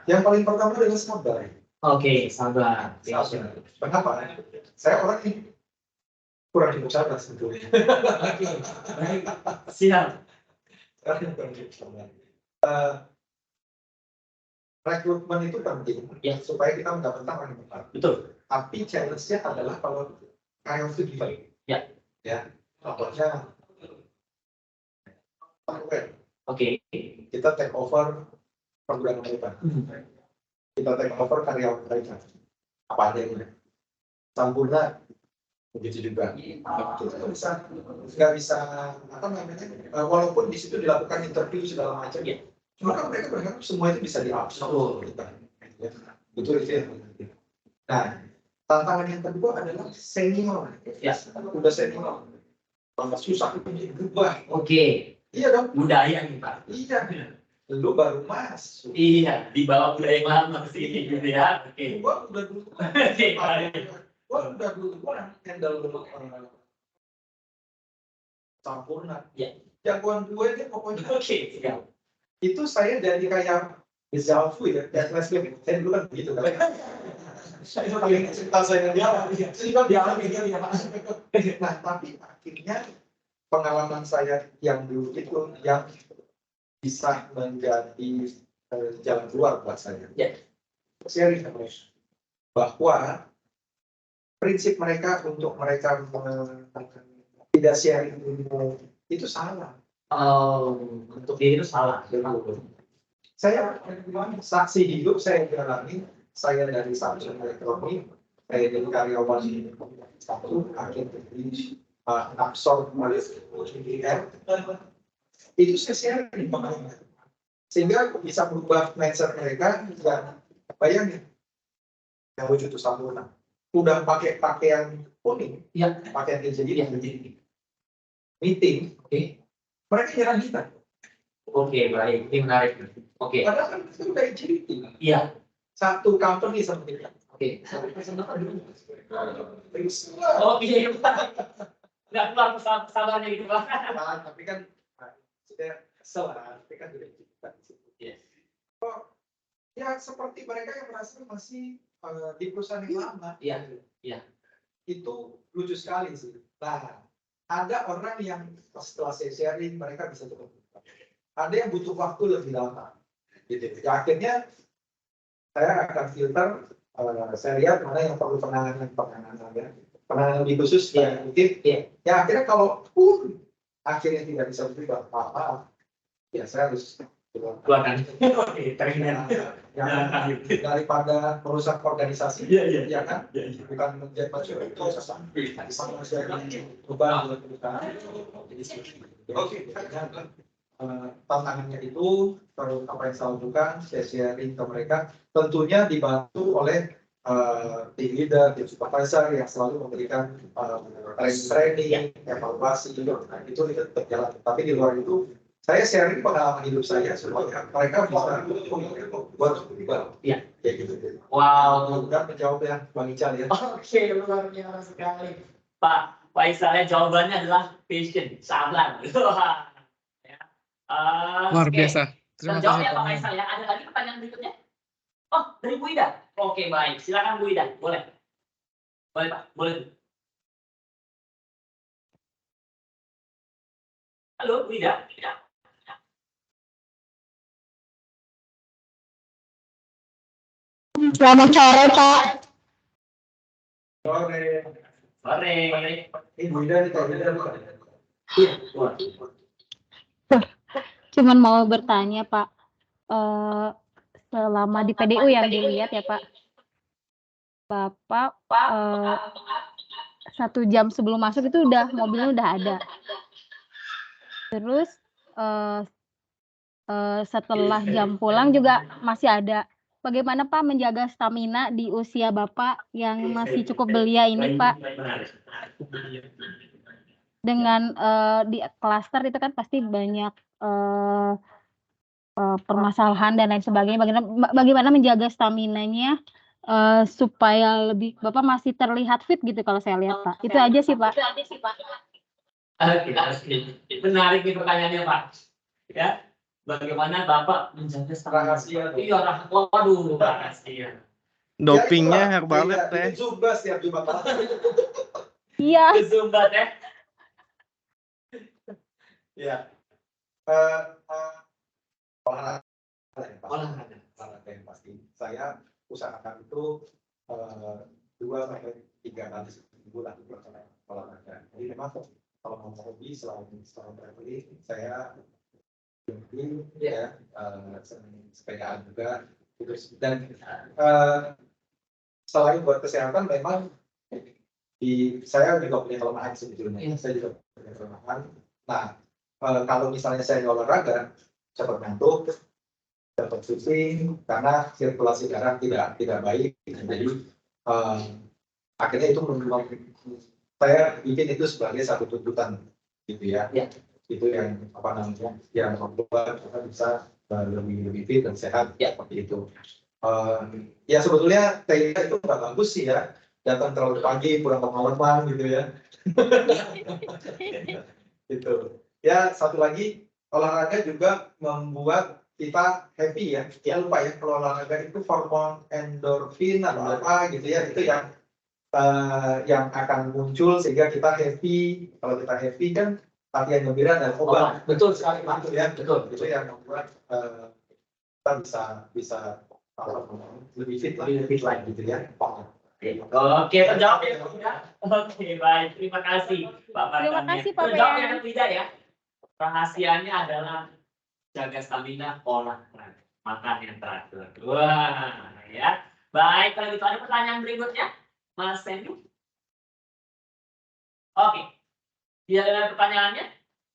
Yang paling pertama adalah sabar. Oke, sabar. Kenapa? Saya orang ini kurang cukup sabar sebetulnya. Baik, siap. Kurang cukup sabar. Rekrutmen itu penting Ya. supaya kita mendapatkan orang yang tepat. Betul. Tapi challenge-nya adalah kalau karyawan itu gimana? Ya, contohnya Oke. kita take over pergudangan mereka. Kita take over karyawan mereka. Apa adanya. Sampurna begitu juga. Kita nggak bisa apa namanya? Walaupun di situ dilakukan interview segala macam. Ya. Cuma kan mereka berharap semua itu bisa diabsorb. Ya. Betul itu ya. Nah, tantangan yang kedua adalah senior. Ya. Udah senior. Banget susah berubah. Oke. Iya dong. Budaya nih Pak. Iya. Lu baru masuk. Iya, di bawah budaya yang lama ke sini gitu ya. Oke. Gua udah dulu. Oke, baik. Gua udah dulu. Gua handle Sampurna. Ya. Jagoan gue ini pokoknya. Oke, siap. Itu saya jadi kayak Zafu ya. Dan saya dulu kan begitu kan. Saya paling cerita saya dia. Jadi kan dia. Nah, tapi akhirnya pengalaman saya yang dulu itu yang bisa menjadi jalan keluar buat saya. Ya. Sharing bahwa prinsip mereka untuk mereka tidak sharing ilmu itu salah. Oh, untuk diri itu salah. Saya saksi hidup saya jalani. Saya dari Samsung Elektronik, saya jadi karyawan satu akhirnya jadi absorb itu saya sharing makanya sehingga bisa berubah mindset mereka. Dan bayangin yang lucu itu Sampurna udah pakai pakaian kuning Ya. pakaian jadi Iya, meeting mereka nyerang kita Oke, baik. Ini menarik. Oke. padahal kan itu udah jadi Iya. satu company seperti itu. Oke. Oh, Oh, iya, Pak. Nggak keluar pesan-pesannya gitu, Pak. tapi kan sudah kesel lah, tapi kan sudah kita di situ. Yes. Ya seperti mereka yang merasa masih di perusahaan yang lama. Iya. Itu lucu sekali sih. Nah, ada orang yang setelah saya sharing mereka bisa cukup. Ada yang butuh waktu lebih lama. Gitu. Ya, akhirnya saya akan filter. Saya lihat mana yang perlu penanganan lebih khusus yang mungkin. Ya akhirnya kalau pun akhirnya tidak bisa berubah apa-apa, ya saya harus Keluarkan. Oke, terima daripada merusak organisasi. Ya kan? Bukan menjadi macam itu sama saya beban buat perusahaan. Oke, tantangannya itu terus apa yang saya lakukan, saya sharing ke mereka, tentunya dibantu oleh tim leader, tim supervisor yang selalu memberikan training, evaluasi, itu tetap jalan. Tapi di luar itu, saya sharing pengalaman hidup saya supaya mereka bisa buat berubah. Iya. Kayak gitu. Wow. Mudah menjawab yang Bang Ical ya. Oke, luar biasa sekali. Pak Isalnya jawabannya adalah passion, sabar. Luar biasa. Terima Terjawab kasih ya Pak. Pak Isal ya. Ada lagi pertanyaan berikutnya? Oh, dari Bu Ida. Oke, baik. Silakan Bu Ida. Boleh. Boleh, Pak. Boleh. Halo, Bu Ida. Selamat sore, Pak. Sore. Sore. Ibu Ida nih kalau Ida bukan. Iya, boleh. Cuman mau bertanya, Pak. Selama di PDU yang dilihat ya, Pak. Bapak 1 jam sebelum masuk itu mobilnya udah ada. Terus setelah jam pulang juga masih ada. Bagaimana Pak menjaga stamina di usia Bapak yang masih cukup belia ini, Pak? Dengan di klaster itu kan pasti banyak permasalahan dan lain sebagainya. Bagaimana menjaga staminanya supaya lebih Bapak masih terlihat fit gitu kalau saya lihat, Pak. Itu aja sih, Pak. Oke, menarik nih pertanyaannya, Pak. Ya, bagaimana Bapak menjaga stamina? Rahasia. Iya, waduh, rahasia. Dopingnya Herbalife teh. Itu Zumba setiap Jumat. Iya. Zumba teh. Ya. Olahraga yang pasti. Saya usahakan itu 2-3 kali seminggu lah olahraga. Jadi memang kalau mau hobi selain traveling, saya jogging ya, sepedaan juga. Dan selain buat kesehatan, memang saya juga punya kelemahan sebetulnya. Saya juga punya kelemahan. Nah, kalau misalnya saya olahraga, cepat ngantuk, cepat pusing, karena sirkulasi darah tidak baik. Jadi akhirnya itu saya bikin itu sebagai satu tuntutan, gitu ya. Itu yang yang membuat kita bisa lebih fit dan sehat seperti itu. Ya sebetulnya TIA itu nggak bagus sih ya, datang terlalu pagi pulang malam gitu ya. Gitu. Ya satu lagi, olahraga juga membuat kita happy ya. Jangan lupa ya, kalau olahraga itu hormon endorfin atau apa gitu ya, itu yang akan muncul sehingga kita happy. Kalau kita happy kan latihan gembira dan obat. Betul sekali Pak. Betul ya, betul. Itu yang membuat kita bisa lebih fit lagi gitu ya. Oke, terjawab ya. Oke, baik. Terima kasih Pak Marta. Terima kasih Pak Terjawab Pean. yang tidak ya. Rahasianya adalah jaga stamina, olahraga, makan yang teratur. Wah, ya. Baik, kalau gitu ada pertanyaan berikutnya, Mas Sendu. Oke. Tidak ada pertanyaannya?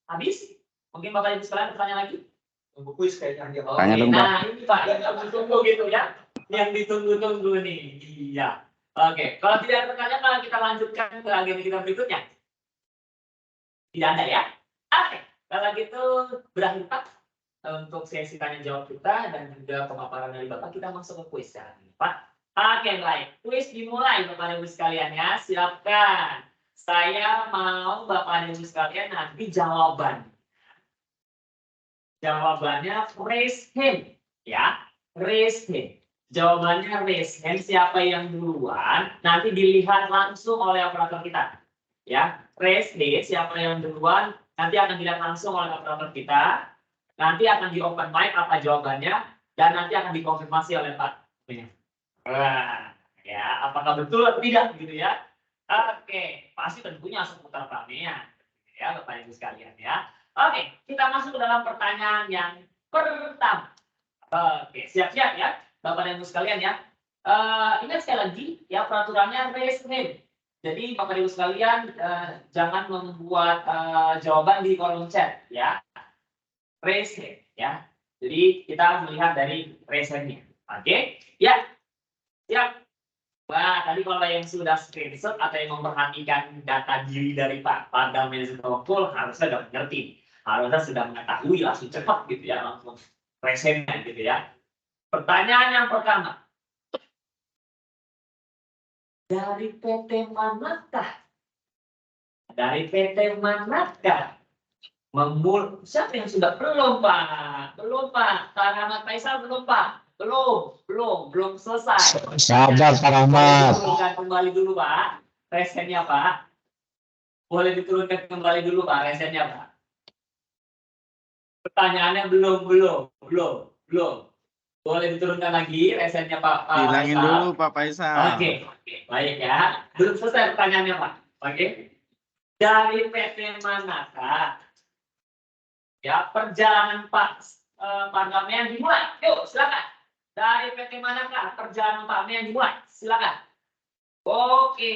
Habis? Mungkin Bapak Ibu sekalian pertanyaan lagi? Tunggu kuis kayaknya. Oke, nah ini Pak, yang ditunggu gitu ya. Yang ditunggu-tunggu nih. Iya. Oke, kalau tidak ada pertanyaan, kalau kita lanjutkan ke agenda kita berikutnya. Tidak ada ya? Oke, kalau gitu berakhir Pak untuk sesi tanya jawab kita dan juga pemaparan dari Bapak, kita masuk ke kuis sekarang Pak. Oke, baik. Kuis dimulai Bapak Ibu sekalian ya. Silakan. Saya mau Bapak Ibu sekalian nanti jawabannya raise hand ya. Raise hand. Jawabannya raise hand, siapa yang duluan nanti dilihat langsung oleh operator kita. Ya, raise hand siapa yang duluan nanti akan dilihat langsung oleh operator kita. Nanti akan di open mic apa jawabannya dan nanti akan dikonfirmasi oleh Pak. Wah, ya, apakah betul atau tidak gitu ya? Oke, pasti tentunya seputar Pamean ya Bapak Ibu sekalian ya. Oke, kita masuk ke dalam pertanyaan yang pertama. Oke, siap-siap ya Bapak Ibu sekalian ya. Ingat sekali lagi ya peraturannya raise hand. Jadi Bapak Ibu sekalian jangan membuat jawaban di kolom chat ya. Raise hand ya. Jadi kita melihat dari raise hand-nya. Oke, ya. Siap. Wah, tadi kalau yang sudah screenshot atau yang memperhatikan data diri dari Pak Pardam Mensitokul harusnya sudah mengerti. Harusnya sudah mengetahui langsung cepat gitu ya, langsung presennya gitu ya. Pertanyaan yang pertama. Dari PT manakah? Dari PT manakah? Siapa yang sudah? Belum Pak. Belum Pak. Pak Rahmat Faisal belum Pak. Belum selesai. Sabar Pak Rahmat. Diturunkan kembali dulu Pak. Resennya Pak. Boleh diturunkan kembali dulu Pak resennya Pak. Pertanyaannya belum. Boleh diturunkan lagi resennya Pak. Bilangin dulu Pak Faisal. Oke. Baik ya. Belum selesai pertanyaannya Pak. Oke. Dari PT manakah? Ya, perjalanan Pak Mean dimulai. Yuk, silakan. Dari PT manakah perjalanan Pak Mean dimulai? Silakan. Oke,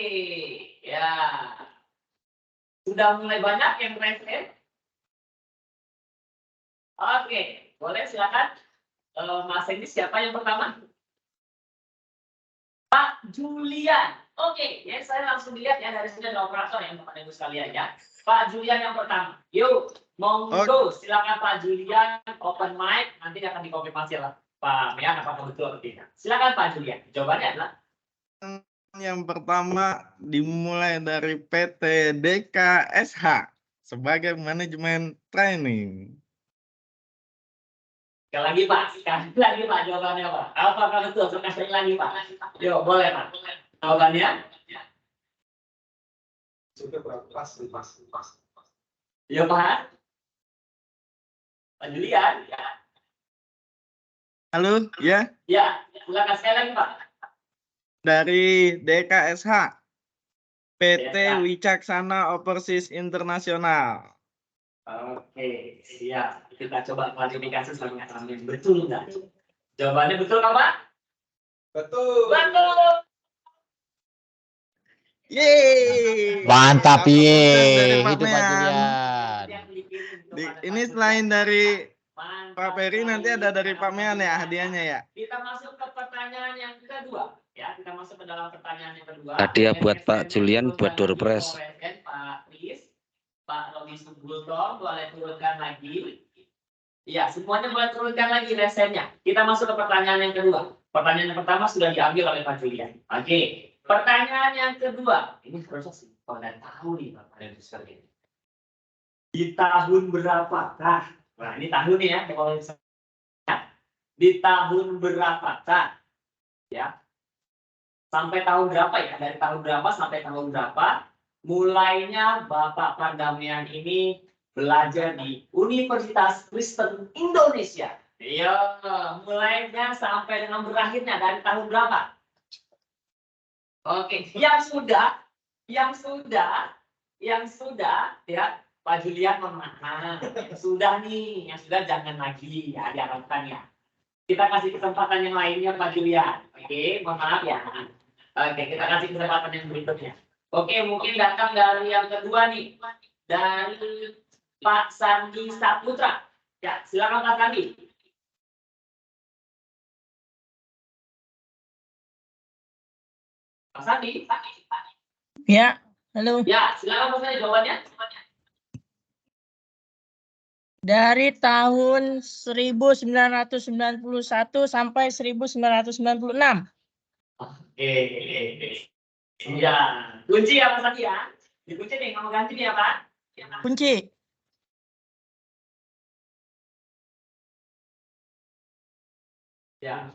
ya. Sudah mulai banyak yang raise. Oke, boleh silakan. Mas ini siapa yang pertama? Pak Julian. Oke, ya saya langsung lihat ya dari sini ada operator yang Bapak Ibu sekalian ya. Pak Julian yang pertama. Yuk, monggo silakan Pak Julian open mic, nanti akan dikonfirmasi lah Pak Mean apakah betul atau tidak. Silakan Pak Julian. Jawabannya adalah yang pertama dimulai dari PT DKSH sebagai manajemen training. sekali lagi Pak jawabannya Pak. Apakah betul? Sekali lagi Pak. Yuk boleh Pak. Jawabannya? Sudah berapa? Pas. Ya Pak. Pak Julian. Halo, ya. Ya, silakan sekali lagi Pak. Dari DKSH. PT DKSH. Wicaksana Overseas Internasional. Oke, siap. Kita coba klarifikasi sama kami. Betul nggak? Jawabannya betul nggak Pak? Betul. Betul. Yeay. Mantap Satu ye. sukses dari Pak Hidup Pak Mean. Julian. Ini selain dari Pak Ferry nanti ada dari Pak Mean ya hadiahnya ya. Kita masuk ke pertanyaan yang kedua. Ya, kita masuk ke dalam pertanyaan yang kedua. Hadiah buat Pak Julian buat door prize. Pak Kris, Pak Robi Subulto, boleh turunkan lagi. Ya, semuanya boleh turunkan lagi resennya. Kita masuk ke pertanyaan yang kedua. Pertanyaan yang pertama sudah diambil oleh Pak Julian. Oke, pertanyaan yang kedua. Ini harusnya sih pada tahu nih Bapak dan Ibu sekalian. Di tahun berapakah? Nah, ini tahun nih ya. Kalau misalnya di tahun berapakah? Ya. Sampai tahun berapa ya? Dari tahun berapa sampai tahun berapa? Mulainya Bapak Pardamian ini belajar di Universitas Kristen Indonesia. Iya, mulainya sampai dengan berakhirnya dari tahun berapa? Oke, yang sudah ya Pak Julian memenang. Yang sudah nih, yang sudah jangan lagi ya diharapkan ya. Kita kasih kesempatan yang lainnya Pak Julian. Oke, mohon maaf ya. Oke, kita kasih kesempatan yang berikutnya. Oke, mungkin datang dari yang kedua nih. Dari Pak Sandi Saputra. Ya, silakan Pak Sandi. Pak Sandi. Ya, halo. Ya, silakan Pak Sandi jawabannya. Dari tahun 1991 sampai 1996. Oke. Ya, kunci ya Pak Sandi ya. Dikunci nih, kamu ganti nih ya Pak. Kunci. Ya.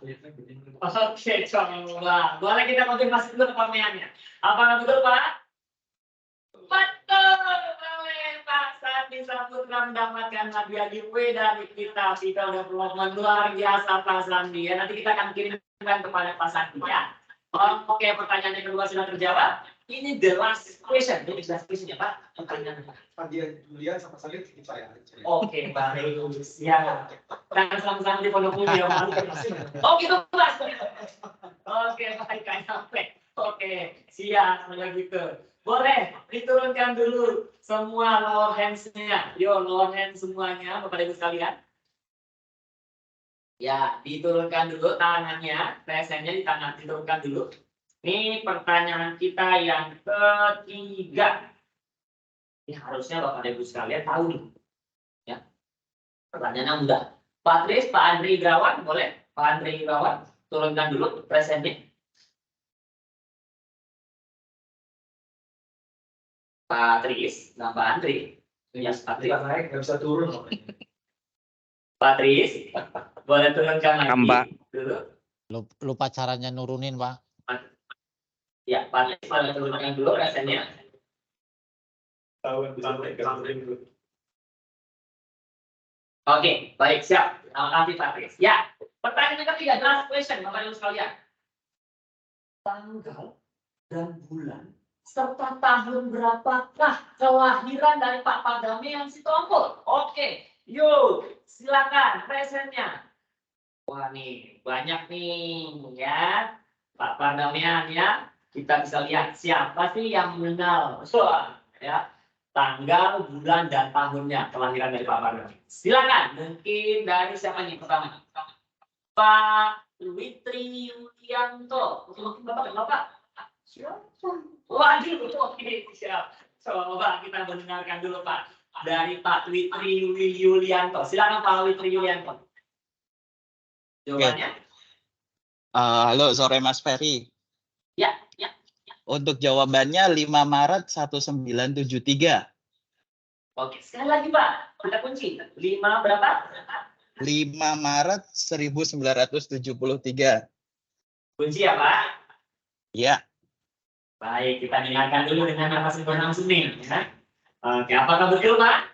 Oke, coba. Boleh kita konfirmasi dulu pertanyaannya. Apakah betul Pak? Betul. Boleh Pak Sandi Saputra mendapatkan hadiah giveaway dari kita. Kita udah performa luar biasa Pak Sandi. Ya, nanti kita akan kirimkan kepada Pak Sandi ya. Oke, pertanyaan yang kedua sudah terjawab. Ini the last question. Jadi last question ya Pak. Pertanyaan Hadiah Julian sama saya itu saya. Oke, baik. Ya. Dan sama-sama di pondok ini ya, Pak. Oh, gitu, Mas. Oke, baik, sampai. Oke, siap, kalau gitu. Boleh diturunkan dulu semua lower hands-nya. Yo, lower hand semuanya, Bapak Ibu sekalian. Ya, diturunkan dulu tangannya, PSN-nya diturunkan dulu. Ini pertanyaan kita yang ketiga. Ini harusnya Bapak Ibu sekalian tahu nih. Ya. Pertanyaannya mudah. Pak Tris, Pak Andri Irawan, boleh? Pak Andri Irawan, turunkan dulu presennya. Pak Tris, nah Pak Andri. Ya, Pak Tris. Naik nggak bisa turun. Pak Tris, boleh turunkan lagi. Mbak. Dulu. Lupa caranya nurunin, Pak. Ya, Pak Tris, boleh turunkan dulu presennya. Oke, baik, siap. Terima kasih Pak Tris. Ya, pertanyaan yang ketiga, last question, Bapak Ibu sekalian. Tanggal dan bulan serta tahun berapakah kelahiran dari Pak Pardamian Sitompul? Oke, yuk, silakan presennya. Wah nih, banyak nih ya, Pak Pardamian ya. Kita bisa lihat siapa sih yang mengenal. Wah, ya. Tanggal, bulan, dan tahunnya kelahiran dari Pak Pardamian. Silakan, mungkin dari siapa nih pertama? Pak Witri Yulianto. Mungkin Bapak. Waduh, oke, siap. Coba kita mendengarkan dulu Pak. Dari Pak Witri Yulianto. Silakan Pak Witri Yulianto. Jawabannya? Halo, sore Mas Ferry. Ya. Untuk jawabannya 5 Maret 1973. Oke, sekali lagi Pak. Kita kunci. 5 berapa? 5 Maret 1973. Kunci ya Pak? Ya. Baik, kita dengarkan dulu dengan narasumber langsung nih. Ya. Oke, apakah betul, Pak?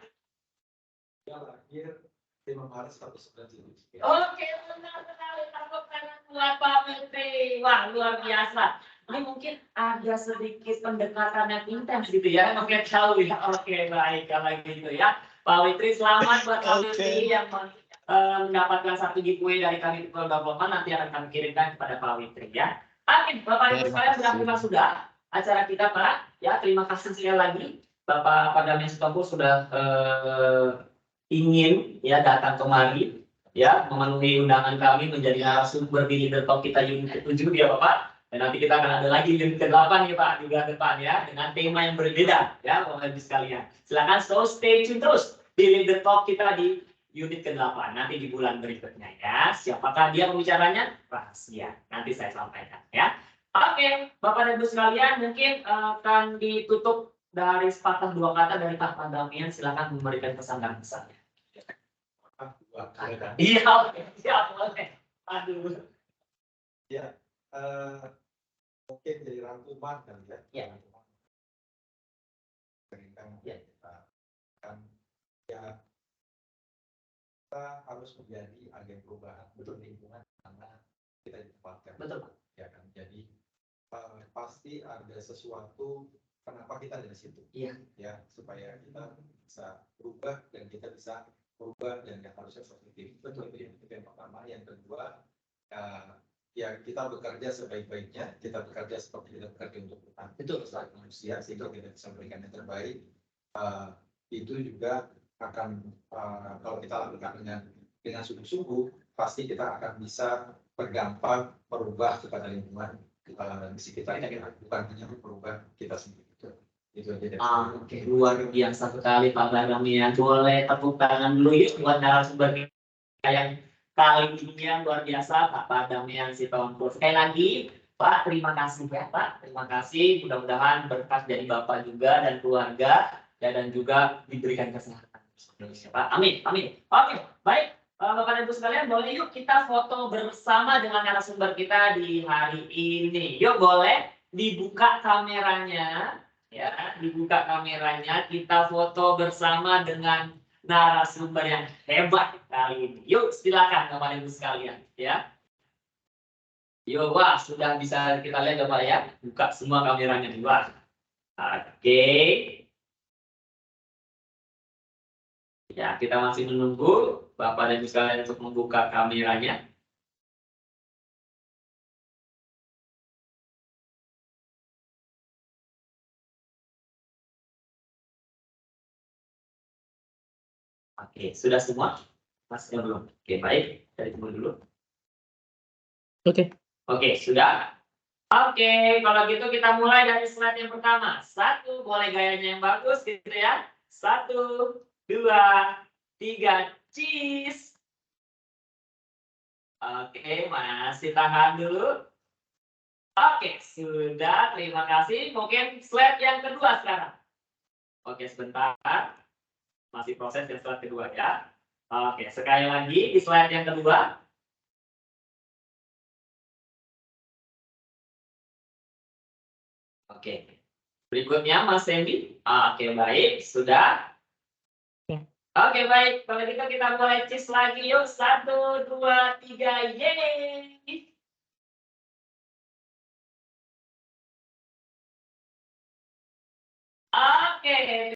Ya, lahir 5 Maret 1993. Oke, benar sekali. Tepuk tangan buat Pak Menteri. Wah, luar biasa. Ini mungkin ada sedikit pendekatan yang intens gitu ya. Oke, tahu ya. Oke, baik kalau gitu ya. Pak Menteri, selamat buat Pak Menteri yang mendapatkan 1 giveaway dari kami People Development. Nanti akan kami kirimkan kepada Pak Menteri ya. Oke, Bapak Ibu sekalian, berakhir sudah acara kita, Pak. Ya, terima kasih sekali lagi. Bapak Damian Sitompul sudah ingin ya datang kemari ya memenuhi undangan kami menjadi narasumber di Leader Talk kita unit ke-7 ya Bapak. Dan nanti kita akan ada lagi unit ke-8 ya Pak juga depan ya dengan tema yang berbeda ya Bapak Ibu sekalian. Silakan stay tune terus di Leader Talk kita di unit ke-8 nanti di bulan berikutnya ya. Siapakah dia pembicaranya? Rahasia. Nanti saya sampaikan ya. Oke, Bapak dan Ibu sekalian mungkin akan ditutup dari sepatah 2 kata dari Pak Damian. Silakan memberikan pesan dan pesannya. Iya, siap boleh. Aduh. Ya, mungkin jadi rangkuman kan ya. Ya. Ya. Kita kan ya kita harus menjadi agen perubahan betul lingkungan karena kita ditempatkan. Betul. Ya kan. Jadi pasti ada sesuatu kenapa kita ada di situ. Iya. Ya, supaya kita bisa berubah dan kita bisa berubah dan yang harusnya positif. Betul. Itu yang pertama. Yang kedua, ya kita bekerja sebaik-baiknya, kita bekerja seperti kita bekerja untuk bertahan. Betul. Sebagai manusia sehingga kita bisa memberikan yang terbaik. Itu juga akan kalau kita lakukan dengan sungguh-sungguh, pasti kita akan bisa berdampak merubah kepada lingkungan misi kita ini bukan hanya merubah kita sendiri. Itu aja. Oke, luar biasa sekali Pak Damian. Boleh tepuk tangan dulu yuk buat narasumber kita yang kali ini yang luar biasa Pak Damian Sitompul. Sekali lagi Pak, terima kasih ya Pak. Terima kasih. Mudah-mudahan berkat dari Bapak juga dan keluarga ya, dan juga diberikan kesehatan Pak. Amin, amin. Oke, baik. Bapak dan Ibu sekalian, boleh yuk kita foto bersama dengan narasumber kita di hari ini. Yuk boleh dibuka kameranya. Ya, dibuka kameranya, kita foto bersama dengan narasumber yang hebat kali ini. Yuk, silakan Bapak Ibu sekalian, ya. Yuk, wah, sudah bisa kita lihat Bapak ya. Buka semua kameranya di luar. Oke. Ya, kita masih menunggu Bapak dan Ibu sekalian untuk membuka kameranya. Oke, sudah semua? Masih belum? Oke, baik. Dari semua dulu. Oke, sudah. Oke, kalau gitu kita mulai dari slide yang pertama. 1, boleh gayanya yang bagus gitu ya. 1, 2, 3, cheese. Oke, masih tahan dulu. Oke, sudah. Terima kasih. Mungkin slide yang kedua sekarang. Oke, sebentar. Masih proses yang slide kedua ya. Oke, sekali lagi di slide yang kedua. Oke, berikutnya Mas Sandy. Oke, baik, sudah. Oke, baik. Kalau gitu kita mulai cheese lagi yuk. 1, 2, 3, yeay. Oke.